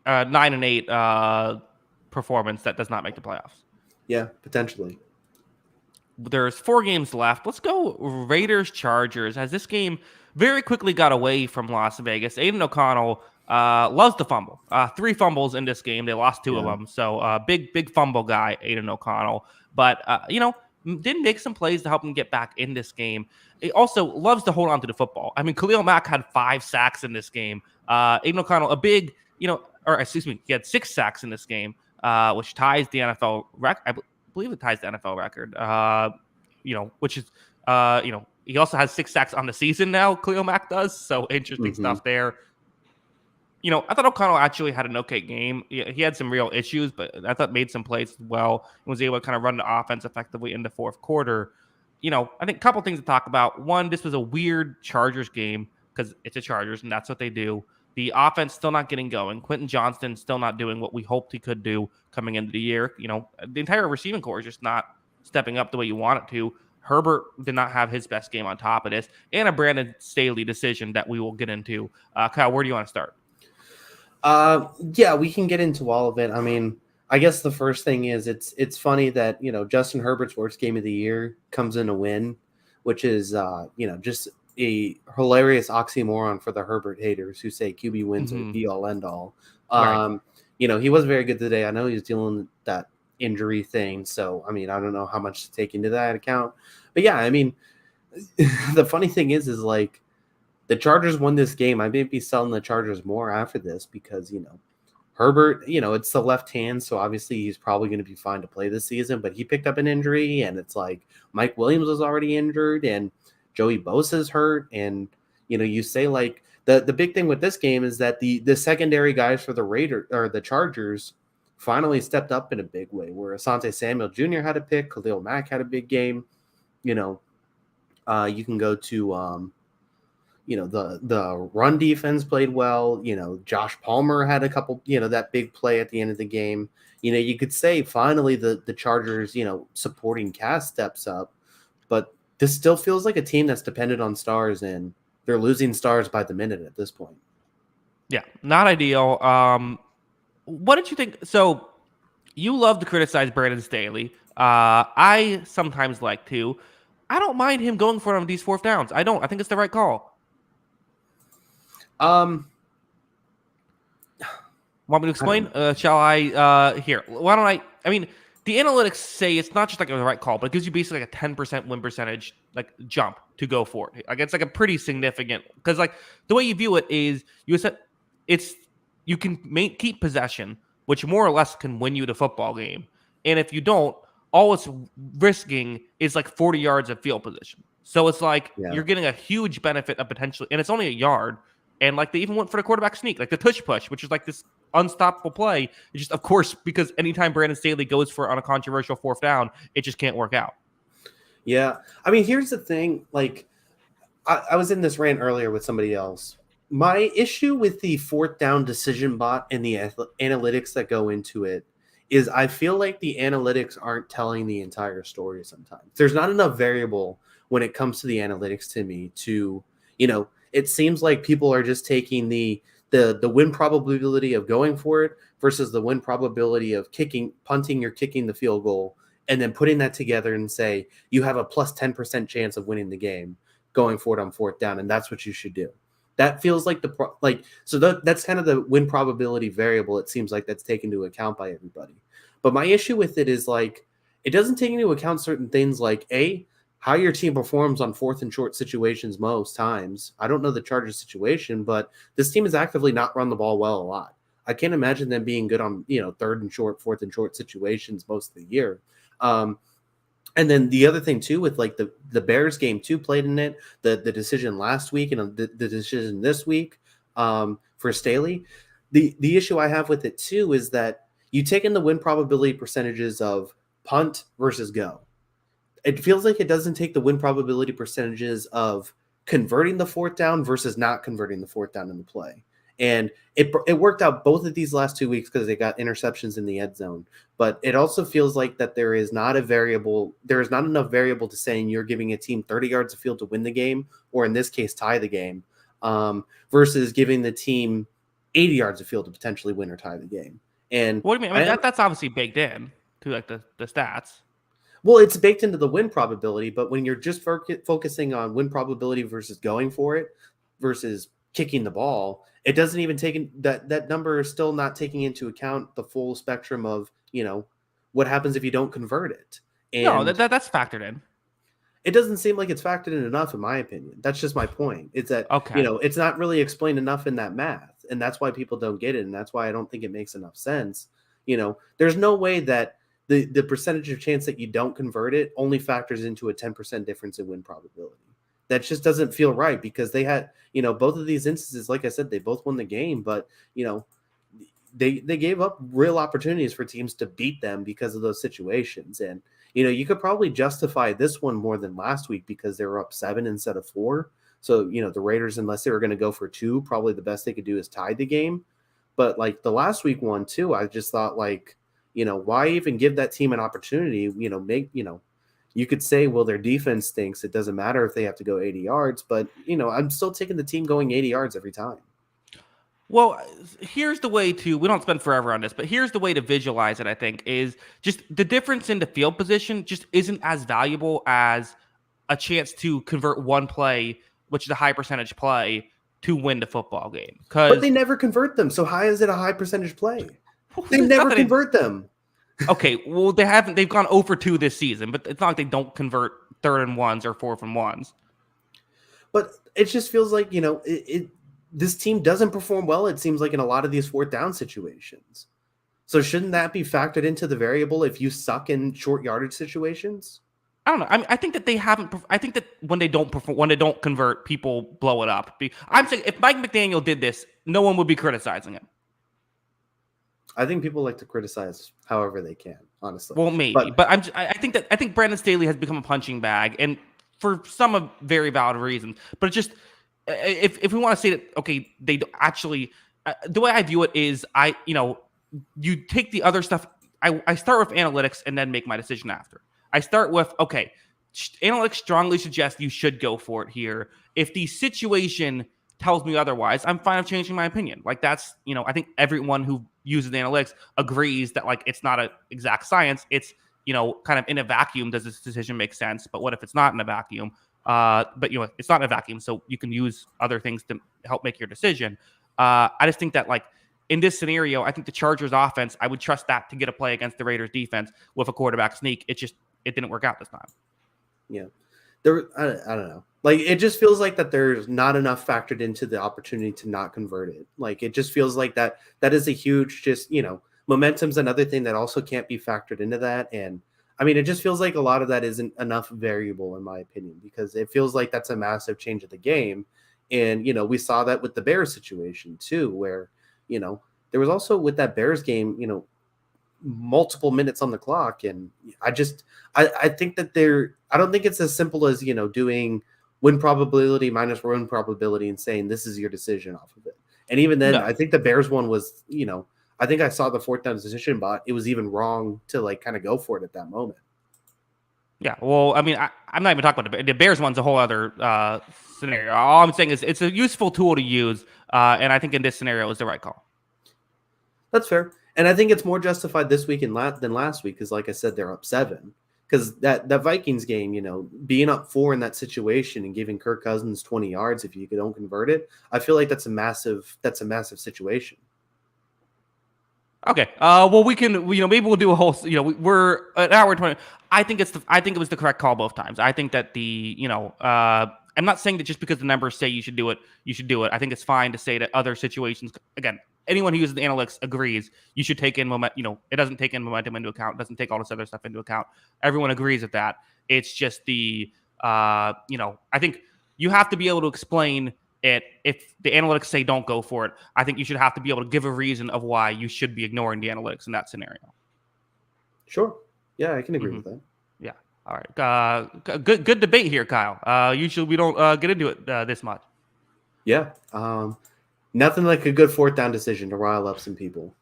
9-8 performance that does not make the playoffs. Yeah, potentially. There's 4 games left. Let's go Raiders-Chargers, as this game very quickly got away from Las Vegas. Aiden O'Connell loves to fumble. 3 fumbles in this game. They lost 2 of them. So big fumble guy, Aiden O'Connell. But, did make some plays to help him get back in this game. He also loves to hold on to the football. I mean, Khalil Mack had 5 sacks in this game. Aiden O'Connell, he had 6 sacks in this game, which ties the NFL record. I believe it ties the NFL record, which is, he also has 6 sacks on the season now, Khalil Mack does. So interesting stuff there. I thought O'Connell actually had an okay game. He had some real issues, but I thought made some plays as well and was able to kind of run the offense effectively in the 4th quarter. I think a couple things to talk about. One, this was a weird Chargers game because it's a Chargers and that's what they do. The offense still not getting going. Quentin Johnston still not doing what we hoped he could do coming into the year. The entire receiving core is just not stepping up the way you want it to. Herbert did not have his best game on top of this, and a Brandon Staley decision that we will get into. Kyle, where do you want to start? Yeah, we can get into all of it. I mean, I guess the first thing is it's funny that, Justin Herbert's worst game of the year comes in a win, which is, just a hilarious oxymoron for the Herbert haters who say QB wins are be all end all. Right. He wasn't very good today. I know he was dealing with that injury thing. So, I mean, I don't know how much to take into that account, but yeah, I mean, the funny thing is like, the Chargers won this game. I may be selling the Chargers more after this because, Herbert, it's the left hand. So obviously he's probably going to be fine to play this season, but he picked up an injury and it's like Mike Williams was already injured and Joey Bosa's hurt. And, you say like the big thing with this game is that the secondary guys for the Chargers finally stepped up in a big way, where Asante Samuel Jr. had a pick. Khalil Mack had a big game. You can go to, the run defense played well. Josh Palmer had a couple, that big play at the end of the game. You could say finally the Chargers, supporting cast steps up, but this still feels like a team that's dependent on stars. And, They're losing stars by the minute at this point. Yeah, not ideal. What did you think? So you love to criticize Brandon Staley. I sometimes like to. I don't mind him going for it on these fourth downs. I don't. I think it's the right call. Um, Want me to I don't explain? know. Shall I? Here. Why don't I? I mean, the analytics say it's not just like the right call, but it gives you basically like a 10% win percentage like jump to go for it. Like it's like a pretty significant because like the way you view it is you said it's you can keep possession, which more or less can win you the football game, and if you don't, all it's risking is like 40 yards of field position. So it's like Yeah. you're getting a huge benefit of potentially, and it's only a yard. And like they even went for the quarterback sneak, like the tush push, which is like this unstoppable play. It's just, of course, because anytime Brandon Staley goes for on a controversial fourth down, it just can't work out. Yeah. I mean, here's the thing. Like, I was in this rant earlier with somebody else. My issue with the fourth down decision bot and the analytics that go into it is I feel like the analytics aren't telling the entire story sometimes. There's not enough variable when it comes to the analytics to me to, it seems like people are just taking the win probability of going for it versus the win probability of punting or kicking the field goal, and then putting that together and say you have a plus 10% chance of winning the game going for it on fourth down, and that's what you should do. That feels like that's kind of the win probability variable. It seems like that's taken into account by everybody. But my issue with it is like it doesn't take into account certain things like how your team performs on fourth and short situations most times. I don't know the Chargers situation, but this team has actively not run the ball well a lot. I can't imagine them being good on third and short, fourth and short situations most of the year. And then the other thing too, with like the Bears game too played in it, the decision last week and the decision this week for Staley. The issue I have with it too is that you take in the win probability percentages of punt versus go. It feels like it doesn't take the win probability percentages of converting the fourth down versus not converting the fourth down in the play. And it worked out both of these last 2 weeks because they got interceptions in the end zone. But it also feels like that there is not enough variable to saying you're giving a team 30 yards of field to win the game, or in this case, tie the game, versus giving the team 80 yards of field to potentially win or tie the game. And what do you mean? I mean, that's obviously baked in to like the stats. Well, it's baked into the win probability, but when you're just focusing on win probability versus going for it versus kicking the ball, it doesn't even take that number is still not taking into account the full spectrum of, what happens if you don't convert it. And no, that's factored in. It doesn't seem like it's factored in enough, in my opinion. That's just my point. It's that, okay. It's not really explained enough in that math. And that's why people don't get it. And that's why I don't think it makes enough sense. There's no way that the percentage of chance that you don't convert it only factors into a 10% difference in win probability. That just doesn't feel right because they had, both of these instances, like I said, they both won the game, but, they gave up real opportunities for teams to beat them because of those situations. And, you could probably justify this one more than last week because they were up 7 instead of 4. So, the Raiders, unless they were going to go for 2, probably the best they could do is tie the game. But like the last week one too, I just thought like, why even give that team an opportunity? You could say, well, their defense stinks. It doesn't matter if they have to go 80 yards, but I'm still taking the team going 80 yards every time. Well, here's the way we don't spend forever on this, but here's the way to visualize it, I think, is just the difference in the field position just isn't as valuable as a chance to convert one play, which is a high percentage play, to win the football game. But they never convert them. So how is it a high percentage play? They never convert them. Okay, well, they've gone 0 for 2 this season, but it's not like they don't convert 3rd and 1s or 4th and 1s. But it just feels like, this team doesn't perform well, it seems like, in a lot of these fourth down situations. So shouldn't that be factored into the variable if you suck in short yardage situations? I don't know. I mean, I think that they haven't. I think that when they don't perform, when they don't convert, people blow it up. I'm saying if Mike McDaniel did this, no one would be criticizing him. I think people like to criticize however they can, honestly. Well, maybe, but I think Brandon Staley has become a punching bag, and for some of very valid reasons. But it's just if we want to say that, okay, they actually the way I view it is you take the other stuff. I start with analytics and then make my decision after. I start with, okay, analytics strongly suggest you should go for it here. If the situation tells me otherwise, I'm fine with changing my opinion. Like that's, I think everyone who uses analytics agrees that like it's not an exact science. It's, kind of in a vacuum. Does this decision make sense? But what if it's not in a vacuum? But it's not in a vacuum, so you can use other things to help make your decision. I just think that like in this scenario, I think the Chargers offense, I would trust that to get a play against the Raiders defense with a quarterback sneak. It didn't work out this time. Yeah. I don't know. Like, it just feels like that there's not enough factored into the opportunity to not convert it. Like, it just feels like that is a huge, just, momentum's another thing that also can't be factored into that. And I mean, it just feels like a lot of that isn't enough variable, in my opinion, because it feels like that's a massive change of the game. And, we saw that with the Bears situation too, where, there was also with that Bears game, multiple minutes on the clock. And I think that I don't think it's as simple as, doing win probability minus run probability and saying this is your decision off of it. And even then, no. I think the Bears one was, I think I saw the fourth down decision, but it was even wrong to like kind of go for it at that moment. Yeah, well, I mean, I'm not even talking about the Bears one's a whole other scenario. All I'm saying is it's a useful tool to use, and I think in this scenario is the right call. That's fair. And I think it's more justified this week than last week because, like I said, they're up 7. Because that Vikings game, being up 4 in that situation and giving Kirk Cousins 20 yards if you don't convert it, I feel like that's a massive situation. Okay. Well, we can. Maybe we'll do a whole. We're an hour and 20. I think it was the correct call both times. I think that I'm not saying that just because the numbers say you should do it, you should do it. I think it's fine to say that other situations. Again, anyone who uses the analytics agrees you should take in momentum. It doesn't take in momentum into account. It doesn't take all this other stuff into account. Everyone agrees with that. It's just I think you have to be able to explain it. If the analytics say don't go for it, I think you should have to be able to give a reason of why you should be ignoring the analytics in that scenario. Sure. Yeah, I can agree with that. Yeah. All right. Good debate here, Kyle. Usually we don't get into it this much. Yeah. Nothing like a good fourth down decision to rile up some people.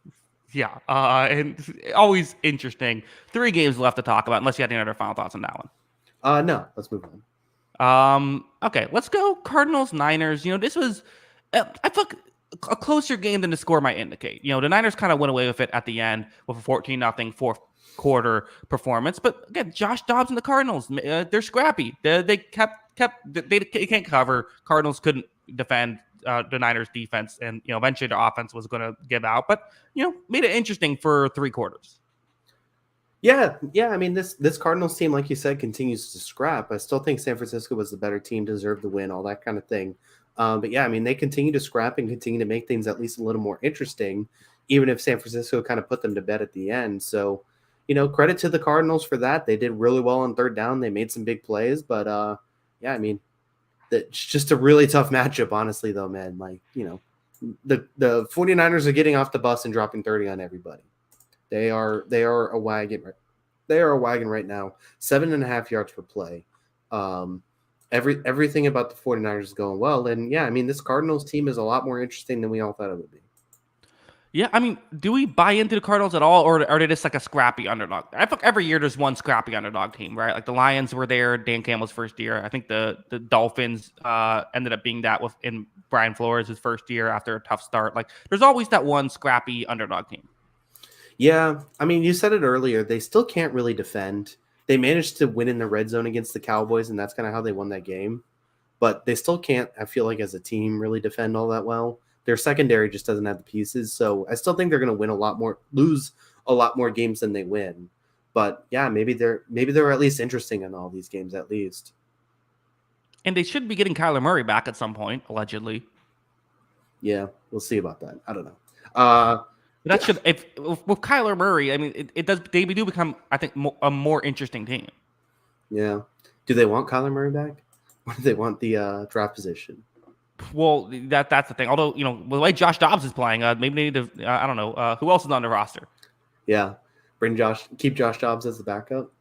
Yeah. And always interesting. 3 games left to talk about, unless you had any other final thoughts on that one. No. Let's move on. Okay, let's go Cardinals Niners. This was I feel like a closer game than the score might indicate. The Niners kind of went away with it at the end with a 14-0 fourth quarter performance. But again, Josh Dobbs and the Cardinals, they're scrappy. They can't cover. Cardinals couldn't defend the Niners defense, and eventually their offense was going to give out. But made it interesting for 3 quarters. Yeah. I mean, this Cardinals team, like you said, continues to scrap. I still think San Francisco was the better team, deserved the win, all that kind of thing. But yeah, I mean, they continue to scrap and continue to make things at least a little more interesting, even if San Francisco kind of put them to bed at the end. So, credit to the Cardinals for that. They did really well on third down. They made some big plays, but yeah, I mean, it's just a really tough matchup, honestly, though, man. Like, the 49ers are getting off the bus and dropping 30 on everybody. They are a wagon. They are a wagon right now. 7.5 yards per play. Everything about the 49ers is going well. And yeah, I mean, this Cardinals team is a lot more interesting than we all thought it would be. Yeah, I mean, do we buy into the Cardinals at all, or are they just like a scrappy underdog? I feel like every year there's one scrappy underdog team, right? Like the Lions were there, Dan Campbell's first year. I think the Dolphins ended up being that in Brian Flores' first year after a tough start. Like there's always that one scrappy underdog team. Yeah, I mean, you said it earlier. They still can't really defend. They managed to win in the red zone against the Cowboys, and that's kind of how they won that game. But they still can't, I feel like, as a team, really defend all that well. Their secondary just doesn't have the pieces. So I still think they're going to lose a lot more games than they win. But yeah, maybe they're at least interesting in all these games at least. And they should be getting Kyler Murray back at some point, allegedly. Yeah, we'll see about that. I don't know. That should, if with Kyler Murray, I mean, it does. They do become, I think, a more interesting team. Yeah. Do they want Kyler Murray back, or do they want the draft position? Well, that's the thing. Although the way Josh Dobbs is playing, maybe they need to. I don't know who else is on the roster. Yeah, keep Josh Dobbs as the backup.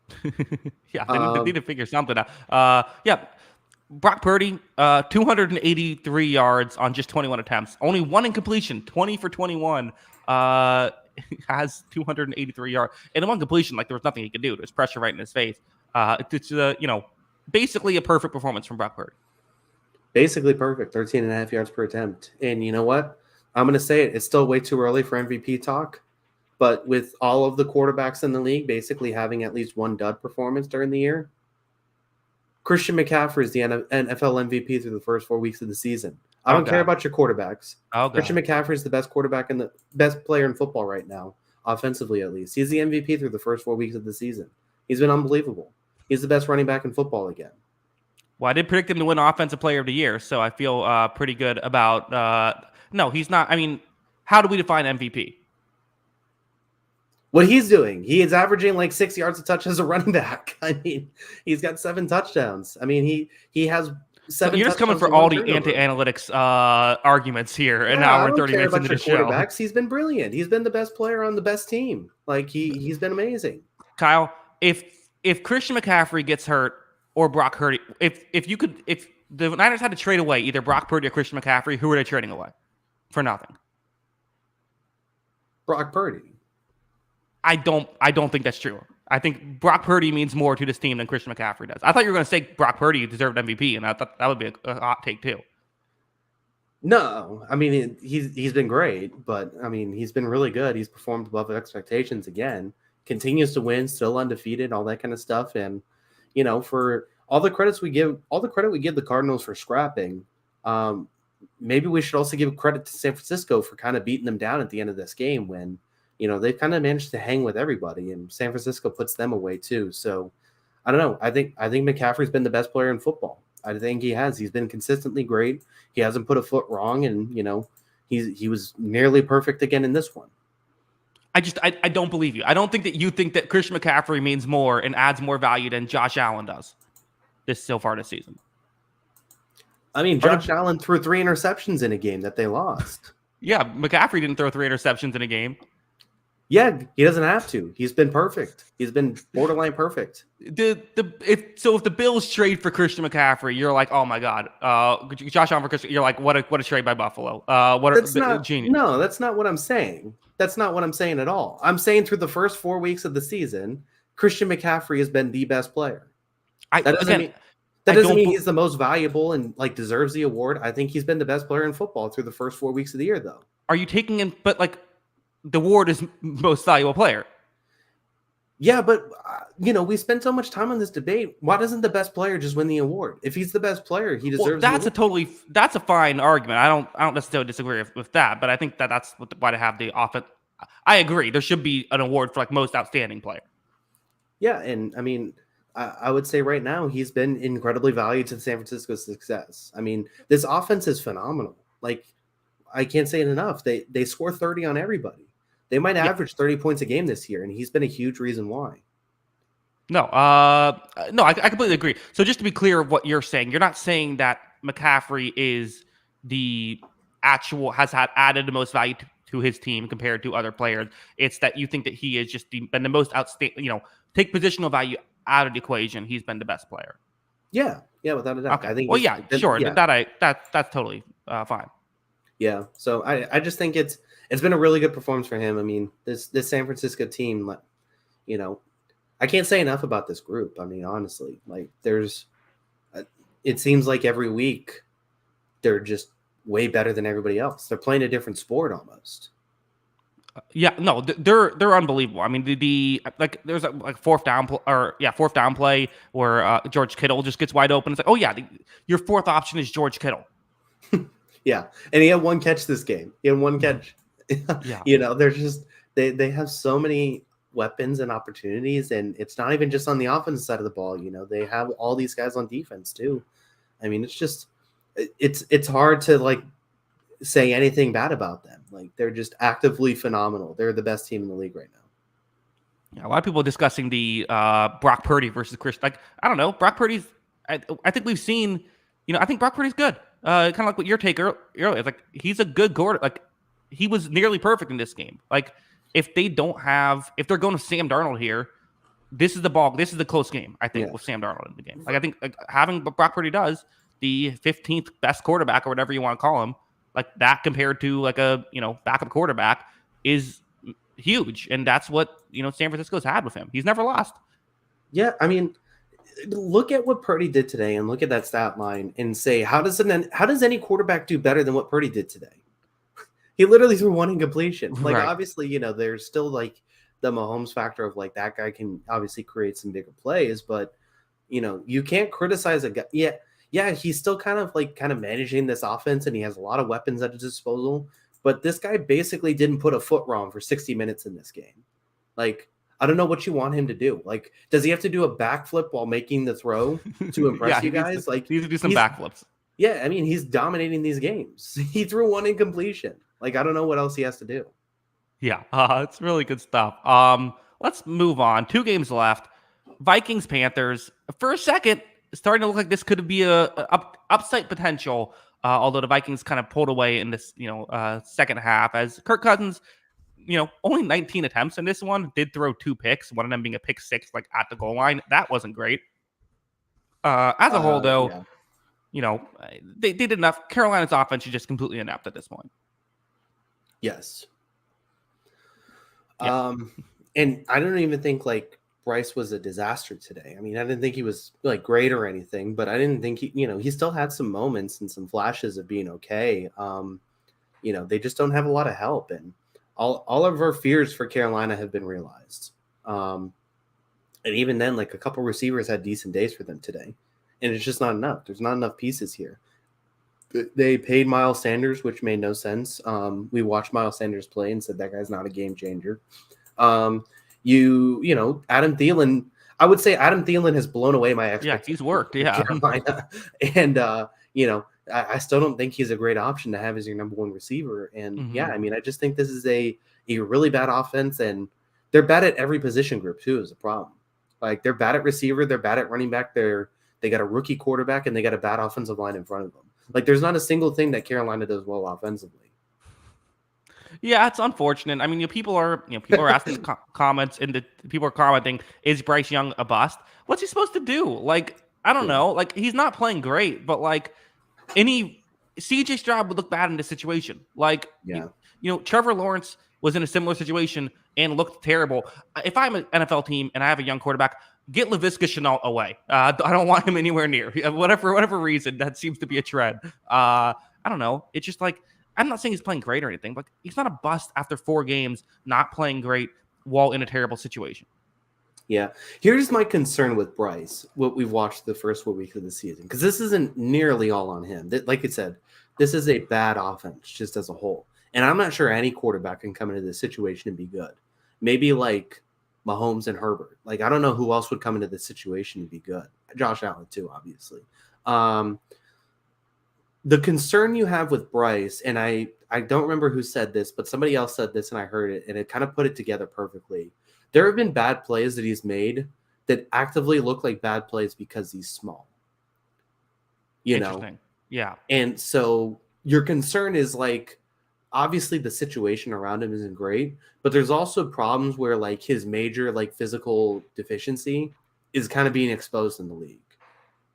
Yeah, they need to figure something out. Yeah. Brock Purdy, 283 yards on just 21 attempts. Only one incompletion, 20 for 21. Has 283 yards. And one completion, like there was nothing he could do. There's pressure right in his face. It's basically a perfect performance from Brock Purdy. Basically perfect, 13.5 yards per attempt. And you know what? I'm going to say it. It's still way too early for MVP talk. But with all of the quarterbacks in the league basically having at least one dud performance during the year, Christian McCaffrey is the NFL MVP through the first 4 weeks of the season. I don't care about your quarterbacks. Christian McCaffrey is the best quarterback and the best player in football right now, offensively at least. He's the MVP through the first 4 weeks of the season. He's been unbelievable. He's the best running back in football again. Well, I did predict him to win Offensive Player of the Year, so I feel pretty good about. No, he's not. I mean, how do we define MVP? What he's doing, he is averaging like 6 yards a touch as a running back. I mean, he's got 7 touchdowns. I mean, he has 7. You're just coming for all the anti-analytics arguments here, an hour and 30 minutes into the show. Quarterbacks, he's been brilliant. He's been the best player on the best team. Like he's been amazing. Kyle, if Christian McCaffrey gets hurt or Brock Purdy, if the Niners had to trade away either Brock Purdy or Christian McCaffrey, who are they trading away for nothing? Brock Purdy. I don't think that's true. I think Brock Purdy means more to this team than Christian McCaffrey does. I thought you were going to say Brock Purdy deserved MVP, and I thought that would be a hot take too. No, I mean he's been great, but I mean he's been really good. He's performed above expectations again. Continues to win, still undefeated, all that kind of stuff. And you know, for all the credit we give the Cardinals for scrapping, maybe we should also give credit to San Francisco for kind of beating them down at the end of this game when. You know, they've kind of managed to hang with everybody, and San Francisco puts them away too. So, I don't know. I think McCaffrey's been the best player in football. I think he has. He's been consistently great. He hasn't put a foot wrong, and you know, he was nearly perfect again in this one. I don't believe you. I don't think that you think that Christian McCaffrey means more and adds more value than Josh Allen does so far this season. I mean, Josh Allen threw 3 interceptions in a game that they lost. Yeah, McCaffrey didn't throw 3 interceptions in a game. Yeah, he doesn't have to. He's been perfect. He's been borderline perfect. If the Bills trade for Christian McCaffrey, you're like, oh my god, Josh Allen for Christian. You're like, what a trade by Buffalo. Genius. No, that's not what I'm saying. That's not what I'm saying at all. I'm saying through the first 4 weeks of the season, Christian McCaffrey has been the best player. That doesn't mean he's the most valuable and like deserves the award. I think he's been the best player in football through the first 4 weeks of the year, though. Are you taking him? But like. The award is most valuable player. Yeah, but you know, we spent so much time on this debate. Why doesn't the best player just win the award? If he's the best player, he deserves. Well, that's a fine argument. I don't necessarily disagree with that, but I think that's why to have the offense. I agree. There should be an award for like most outstanding player. Yeah, and I mean, I would say right now he's been incredibly valued to San Francisco's success. I mean, this offense is phenomenal. Like, I can't say it enough. They score 30 on everybody. They might average 30 points a game this year, and he's been a huge reason why. No, I completely agree. So just to be clear of what you're saying, you're not saying that McCaffrey is has had added the most value to his team compared to other players. It's that you think that he is just been the most outstanding, you know, take positional value out of the equation. He's been the best player. Yeah, without a doubt. Okay. I think. Well, yeah, sure. Yeah. That's totally fine. Yeah. So I just think it's been a really good performance for him. I mean, this San Francisco team, you know, I can't say enough about this group. I mean, honestly, like it seems like every week they're just way better than everybody else. They're playing a different sport almost. Yeah, no, they're unbelievable. I mean, there's a fourth down play where George Kittle just gets wide open. It's like, oh yeah, your fourth option is George Kittle. Yeah, and he had 1 catch this game. He had 1 catch. Yeah. You know, they're just they have so many weapons and opportunities, and it's not even just on the offensive side of the ball. You know, they have all these guys on defense too. I mean, it's just it's hard to like say anything bad about them. Like, they're just actively phenomenal. They're the best team in the league right now. Yeah, a lot of people discussing the Brock Purdy versus Chris. Like, I don't know, Brock Purdy's. I think we've seen. You know, I think Brock Purdy's good. Kind of like what your take earlier. It's like he's a good quarterback. Like, he was nearly perfect in this game. Like, if they're going to Sam Darnold here, this is the close game, I think, with Sam Darnold in the game. Like, I think having what Brock Purdy does, the 15th best quarterback or whatever you want to call him, like that compared to like a, you know, backup quarterback is huge. And that's what, you know, San Francisco's had with him. He's never lost. Yeah. I mean, look at what Purdy did today and look at that stat line and say, how does any quarterback do better than what Purdy did today? He literally threw one incompletion. Like, Right. obviously, there's still like the Mahomes factor of like that guy can obviously create some bigger plays, but you can't criticize a guy. Yeah, he's still kind of managing this offense and he has a lot of weapons at his disposal. But this guy basically didn't put a foot wrong for 60 minutes in this game. Like, I don't know what you want him to do. Like, does he have to do a backflip while making the throw to impress you guys? He needs to do some backflips. Yeah, I mean, he's dominating these games. He threw one incompletion. Like, I don't know what else he has to do. Yeah, it's really good stuff. Let's move on. 2 games left. Vikings Panthers. For a second, starting to look like this could be a upside potential. Although the Vikings kind of pulled away in this, second half as Kirk Cousins, only 19 attempts in this one, did throw 2 picks, one of them being a pick 6, like at the goal line. That wasn't great. As a whole, though, yeah. They did enough. Carolina's offense is just completely inept at this point. Yes. Yeah. And I don't even think like Bryce was a disaster today. I mean, I didn't think he was like great or anything, but I didn't think he still had some moments and some flashes of being okay. They just don't have a lot of help, and all of our fears for Carolina have been realized. And even then, like a couple receivers had decent days for them today, and it's just not enough. There's not enough pieces here. They paid Miles Sanders, which made no sense. We watched Miles Sanders play and said that guy's not a game changer. Adam Thielen, I would say Adam Thielen has blown away my expectations. Yeah, he's worked. Yeah. Carolina. And, I still don't think he's a great option to have as your number one receiver. And yeah, I mean, I just think this is a really bad offense, and they're bad at every position group too, is the problem. Like, they're bad at receiver, they're bad at running back, they got a rookie quarterback, and they got a bad offensive line in front of them. Like, there's not a single thing that Carolina does well offensively. Yeah, it's unfortunate. I mean, people are asking comments, and people are commenting, is Bryce Young a bust? What's he supposed to do? Like, I don't know. Like, he's not playing great, but like CJ Stroud would look bad in this situation. Like, Trevor Lawrence was in a similar situation and looked terrible. If I'm an NFL team and I have a young quarterback, get Laviska Shenault away. I don't want him anywhere near. Whatever reason, that seems to be a trend. I don't know. It's just like, I'm not saying he's playing great or anything, but he's not a bust after 4 games not playing great while in a terrible situation. Yeah. Here's my concern with Bryce, what we've watched the first 4 weeks of the season, because this isn't nearly all on him. Like I said, this is a bad offense just as a whole. And I'm not sure any quarterback can come into this situation and be good. Maybe like Mahomes and Herbert. Like, I don't know who else would come into this situation and be good. Josh Allen too, obviously. The concern you have with Bryce, and I don't remember who said this, but somebody else said this and I heard it, and it kind of put it together perfectly. There have been bad plays that he's made that actively look like bad plays because he's small. Interesting. Yeah. And so your concern is like, obviously the situation around him isn't great, but there's also problems where like his major like physical deficiency is kind of being exposed in the league.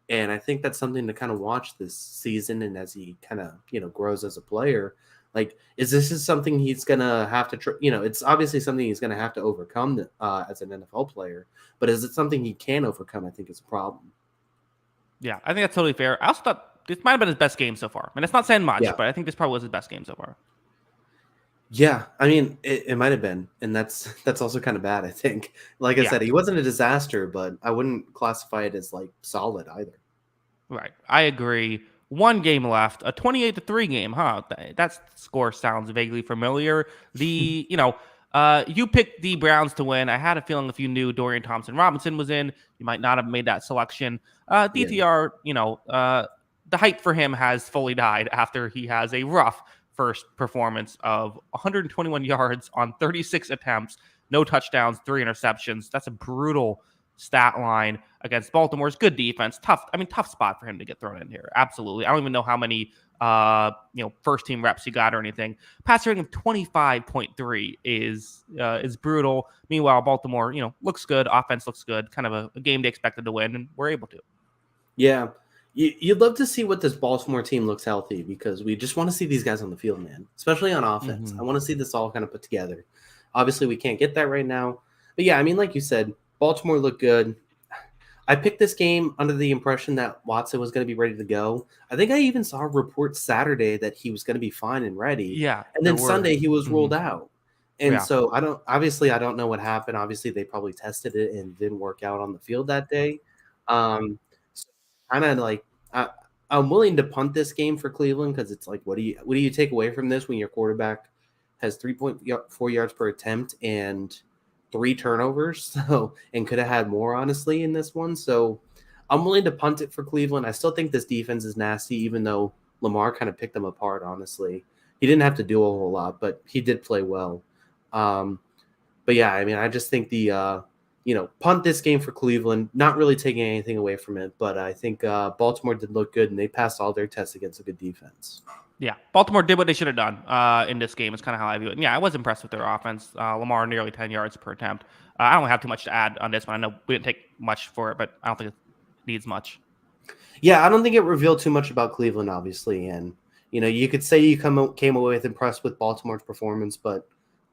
And I think that's something to kind of watch this season. And as he kind of, grows as a player, like, is something he's going to have to, it's obviously something he's going to have to overcome as an NFL player, but is it something he can overcome? I think it's a problem. Yeah, I think that's totally fair. I also thought this might have been his best game so far. I mean, it's not saying much, but I think this probably was his best game so far. Yeah, I mean, it might have been, and that's also kind of bad, I think. Like I said, he wasn't a disaster, but I wouldn't classify it as like solid either. Right, I agree. 1 game left, a 28-3 game, huh? That score sounds vaguely familiar. The you picked the Browns to win. I had a feeling if you knew Dorian Thompson-Robinson was in, you might not have made that selection. DTR, the hype for him has fully died after he has a rough first performance of 121 yards on 36 attempts, no touchdowns, 3 interceptions. That's a brutal stat line against Baltimore's good defense. Tough spot for him to get thrown in here. Absolutely. I don't even know how many first team reps he got or anything. Passer rating of 25.3 is brutal. Meanwhile, Baltimore, looks good. Offense looks good. Kind of a game they expected to win, and we're able to. Yeah. You'd love to see what this Baltimore team looks healthy, because we just want to see these guys on the field, man, especially on offense. I want to see this all kind of put together. Obviously, we can't get that right now. But yeah, I mean, like you said, Baltimore looked good. I picked this game under the impression that Watson was going to be ready to go. I think I even saw a report Saturday that he was going to be fine and ready, Yeah, and there then were. Sunday he was Hmm. ruled out. And Yeah. so I don't know what happened. Obviously, they probably tested it and didn't work out on the field that day. So kind of like I, I'm willing to punt this game for Cleveland because it's like, what do you take away from this when your quarterback has 3.4 yards per attempt and three turnovers, so and could have had more honestly in this one. So I'm willing to punt it for Cleveland. I still think this defense is nasty, even though Lamar kind of picked them apart. Honestly, he didn't have to do a whole lot, but he did play well. Um, but yeah, I mean, I just think punt this game for Cleveland, not really taking anything away from it, but I think Baltimore did look good and they passed all their tests against a good defense. Yeah, Baltimore did what they should have done in this game. Is kind of how I view it. And yeah, I was impressed with their offense. Lamar nearly 10 yards per attempt. I don't have too much to add on this one. I know we didn't take much for it, but I don't think it needs much. Yeah, I don't think it revealed too much about Cleveland, obviously, and you could say you came away with impressed with Baltimore's performance, but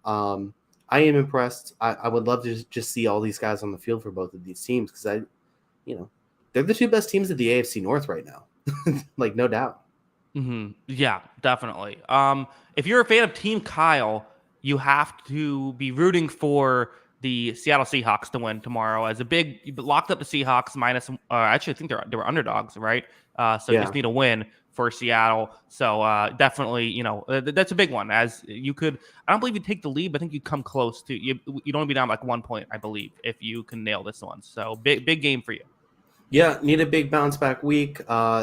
um, I am impressed. I would love to just see all these guys on the field for both of these teams because you know, they're the two best teams of the AFC North right now, like no doubt. Yeah, definitely. If you're a fan of Team Kyle, you have to be rooting for the Seattle Seahawks to win tomorrow. As a big, you locked up the Seahawks minus. Actually, I think they were underdogs, right? So you just Yeah, need a win for Seattle. So definitely, that's a big one. As you could, I don't believe you take the lead, but I think you come close to you. You'd only be down like 1 point, I believe, if you can nail this one. So big game for you. yeah, need a big bounce back week.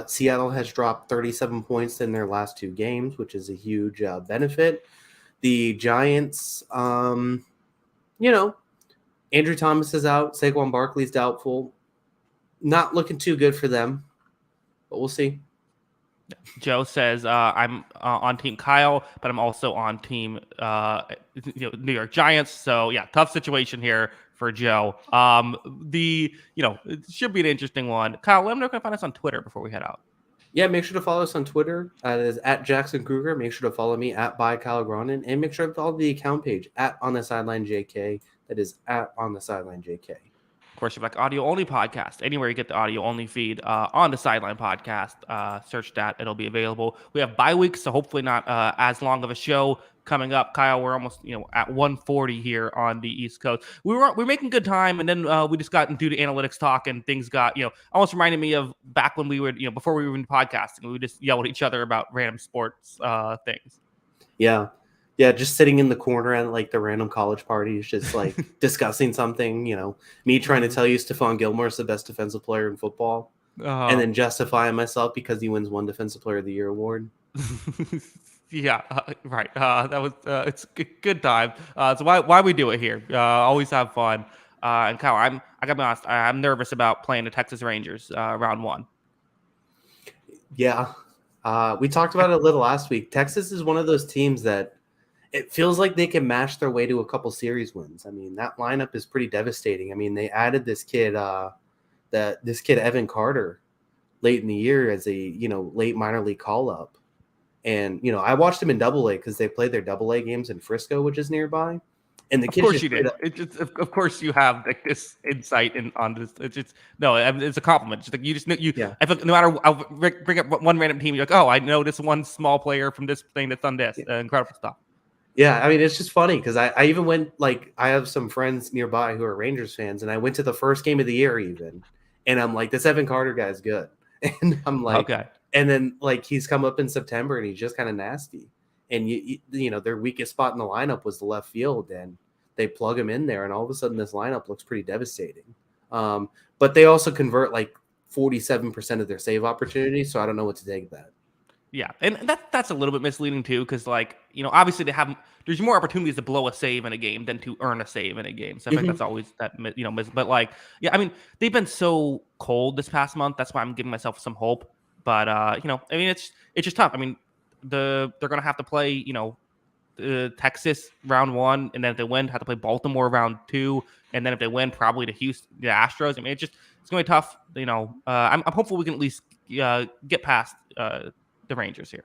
Seattle has dropped 37 points in their last two games, which is a huge benefit. The Giants, you know, Andrew Thomas is out. Saquon Barkley's doubtful. Not looking too good for them, but we'll see. Joe says I'm on Team Kyle, but I'm also on Team New York Giants. So yeah, tough situation here for Joe. It should be an interesting one. Kyle, let me know if you can find us on Twitter before we head out. Yeah, make sure to follow us on Twitter. It is at Jackson Kruger. Make sure to follow me at by Kyle Gronin, and make sure to follow the account page at On the Sideline JK. That is at On the Sideline JK. Of course, you have like audio only podcast anywhere you get the audio only feed on the Sideline Podcast. Search that; it'll be available. We have bye weeks, so hopefully not as long of a show coming up. Kyle, we're almost at 140 here on the East Coast. We're making good time, and then we just got into the analytics talk, and things got almost reminded me of back when we would before we were in podcasting, we would just yell at each other about random sports things. Yeah. Yeah, just sitting in the corner at like the random college parties, just like discussing something, me trying to tell you Stephon Gilmore is the best defensive player in football, and Uh, then justifying myself because he wins one Defensive Player of the Year award. Yeah, right. That was it's good time. So why we do it here? Always have fun. And Kyle, I gotta be honest. I'm nervous about playing the Texas Rangers round one. Yeah. We talked about it a little last week. Texas is one of those teams that it feels like they can mash their way to a couple series wins. I mean, that lineup is pretty devastating. I mean, they added this kid, Evan Carter, late in the year as a late minor league call up, and I watched him in Double A because they played their Double A games in Frisco, which is nearby, and the Of kid's course just you straight did. up. It just, of course you have like this insight on this. It's just no, it's a compliment. Just like you just you. Yeah, I feel like no matter I'll bring up one random team. You're like, oh, I know this one small player from this thing that's done this. Incredible stuff. yeah. I mean, it's just funny because I even went like I have some friends nearby who are Rangers fans, and I went to the first game of the year even, and I'm like, this Evan Carter guy's good, and I'm like, Okay. and then like he's come up in September and he's just kind of nasty, and their weakest spot in the lineup was the left field, and they plug him in there, and all of a sudden this lineup looks pretty devastating. But they also convert like 47% of their save opportunities, so I don't know what to take of that. Yeah, and that's a little bit misleading too, because obviously there's more opportunities to blow a save in a game than to earn a save in a game. So I think Mhm. that's always but yeah, I mean they've been so cold this past month. That's why I'm giving myself some hope. But I mean it's just tough. I mean they're gonna have to play Texas round one, and then if they win, have to play Baltimore round two, and then if they win, probably the Astros. I mean it's gonna be tough. I'm hopeful we can at least get past the Rangers here.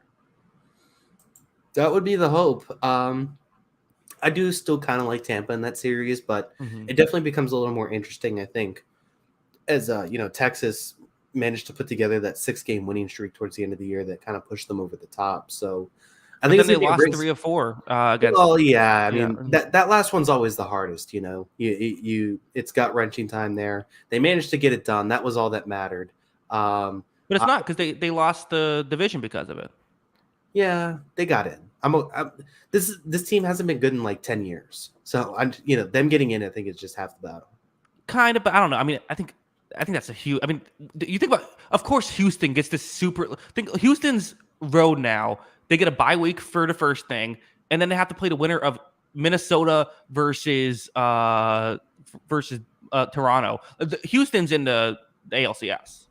That would be the hope. I do still kind of like Tampa in that series, but Hmm. it definitely becomes a little more interesting, I think, Texas managed to put together that 6-game winning streak towards the end of the year that kind of pushed them over the top. So I But think then it's they gonna be a lost great. 3 of 4 against. Well, yeah, I Yeah, mean that last one's always the hardest. It's gut wrenching time there. They managed to get it done. That was all that mattered. but it's I, not because they lost the division because of it. yeah, they got in. This team hasn't been good in like 10 years. So them getting in, I think is just half the battle. Kind of, but I don't know. I mean, I think that's a huge. I mean, you think about. Of course, Houston gets this super. Think Houston's road now. They get a bye week for the first thing, and then they have to play the winner of Minnesota versus Toronto. Houston's in the ALCS.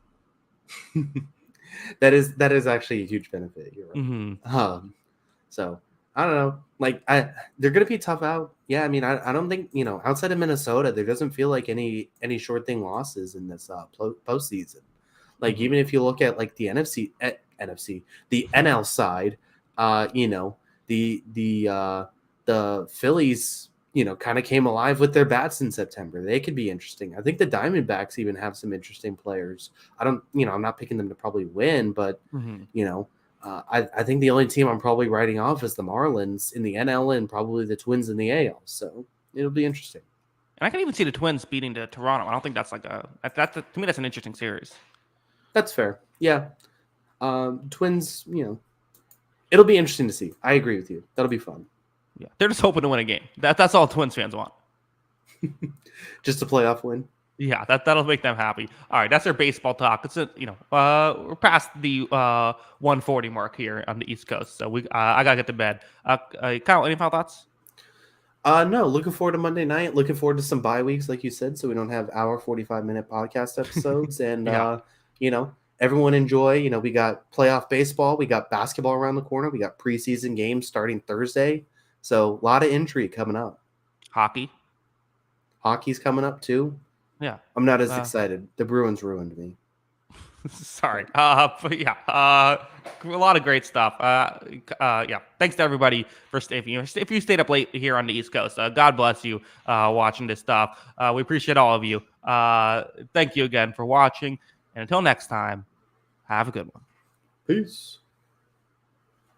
That is actually a huge benefit. You're right. Mm-hmm. So I don't know. Like they're gonna be tough out. Yeah, I mean, I don't think outside of Minnesota, there doesn't feel like any short thing losses in this postseason. Like even if you look at like the the NL side, the Phillies, kind of came alive with their bats in September. They could be interesting. I think the Diamondbacks even have some interesting players. I'm not picking them to probably win, but Mm-hmm. I think the only team I'm probably writing off is the Marlins in the NL and probably the Twins in the AL. So it'll be interesting. And I can even see the Twins beating to Toronto. I don't think that's like to me that's an interesting series. That's fair. Yeah. Twins, it'll be interesting to see. I agree with you. That'll be fun. Yeah, they're just hoping to win a game. That's all Twins fans want. Just a playoff win. Yeah, that'll make them happy. All right, that's our baseball talk. It's we're past the 1:40 mark here on the East Coast, so I gotta get to bed. Kyle, any final thoughts? No, looking forward to Monday night. Looking forward to some bye weeks, like you said, so we don't have 45-minute podcast episodes. And Yeah. Everyone enjoy. We got playoff baseball, we got basketball around the corner, we got preseason games starting Thursday. So a lot of intrigue coming up. Hockey's coming up too. Yeah. I'm not as excited. The Bruins ruined me. Sorry. But yeah, a lot of great stuff. Yeah. Thanks to everybody for if you stayed up late here on the East Coast. God bless you watching this stuff. We appreciate all of you. Thank you again for watching. And until next time, have a good one. Peace.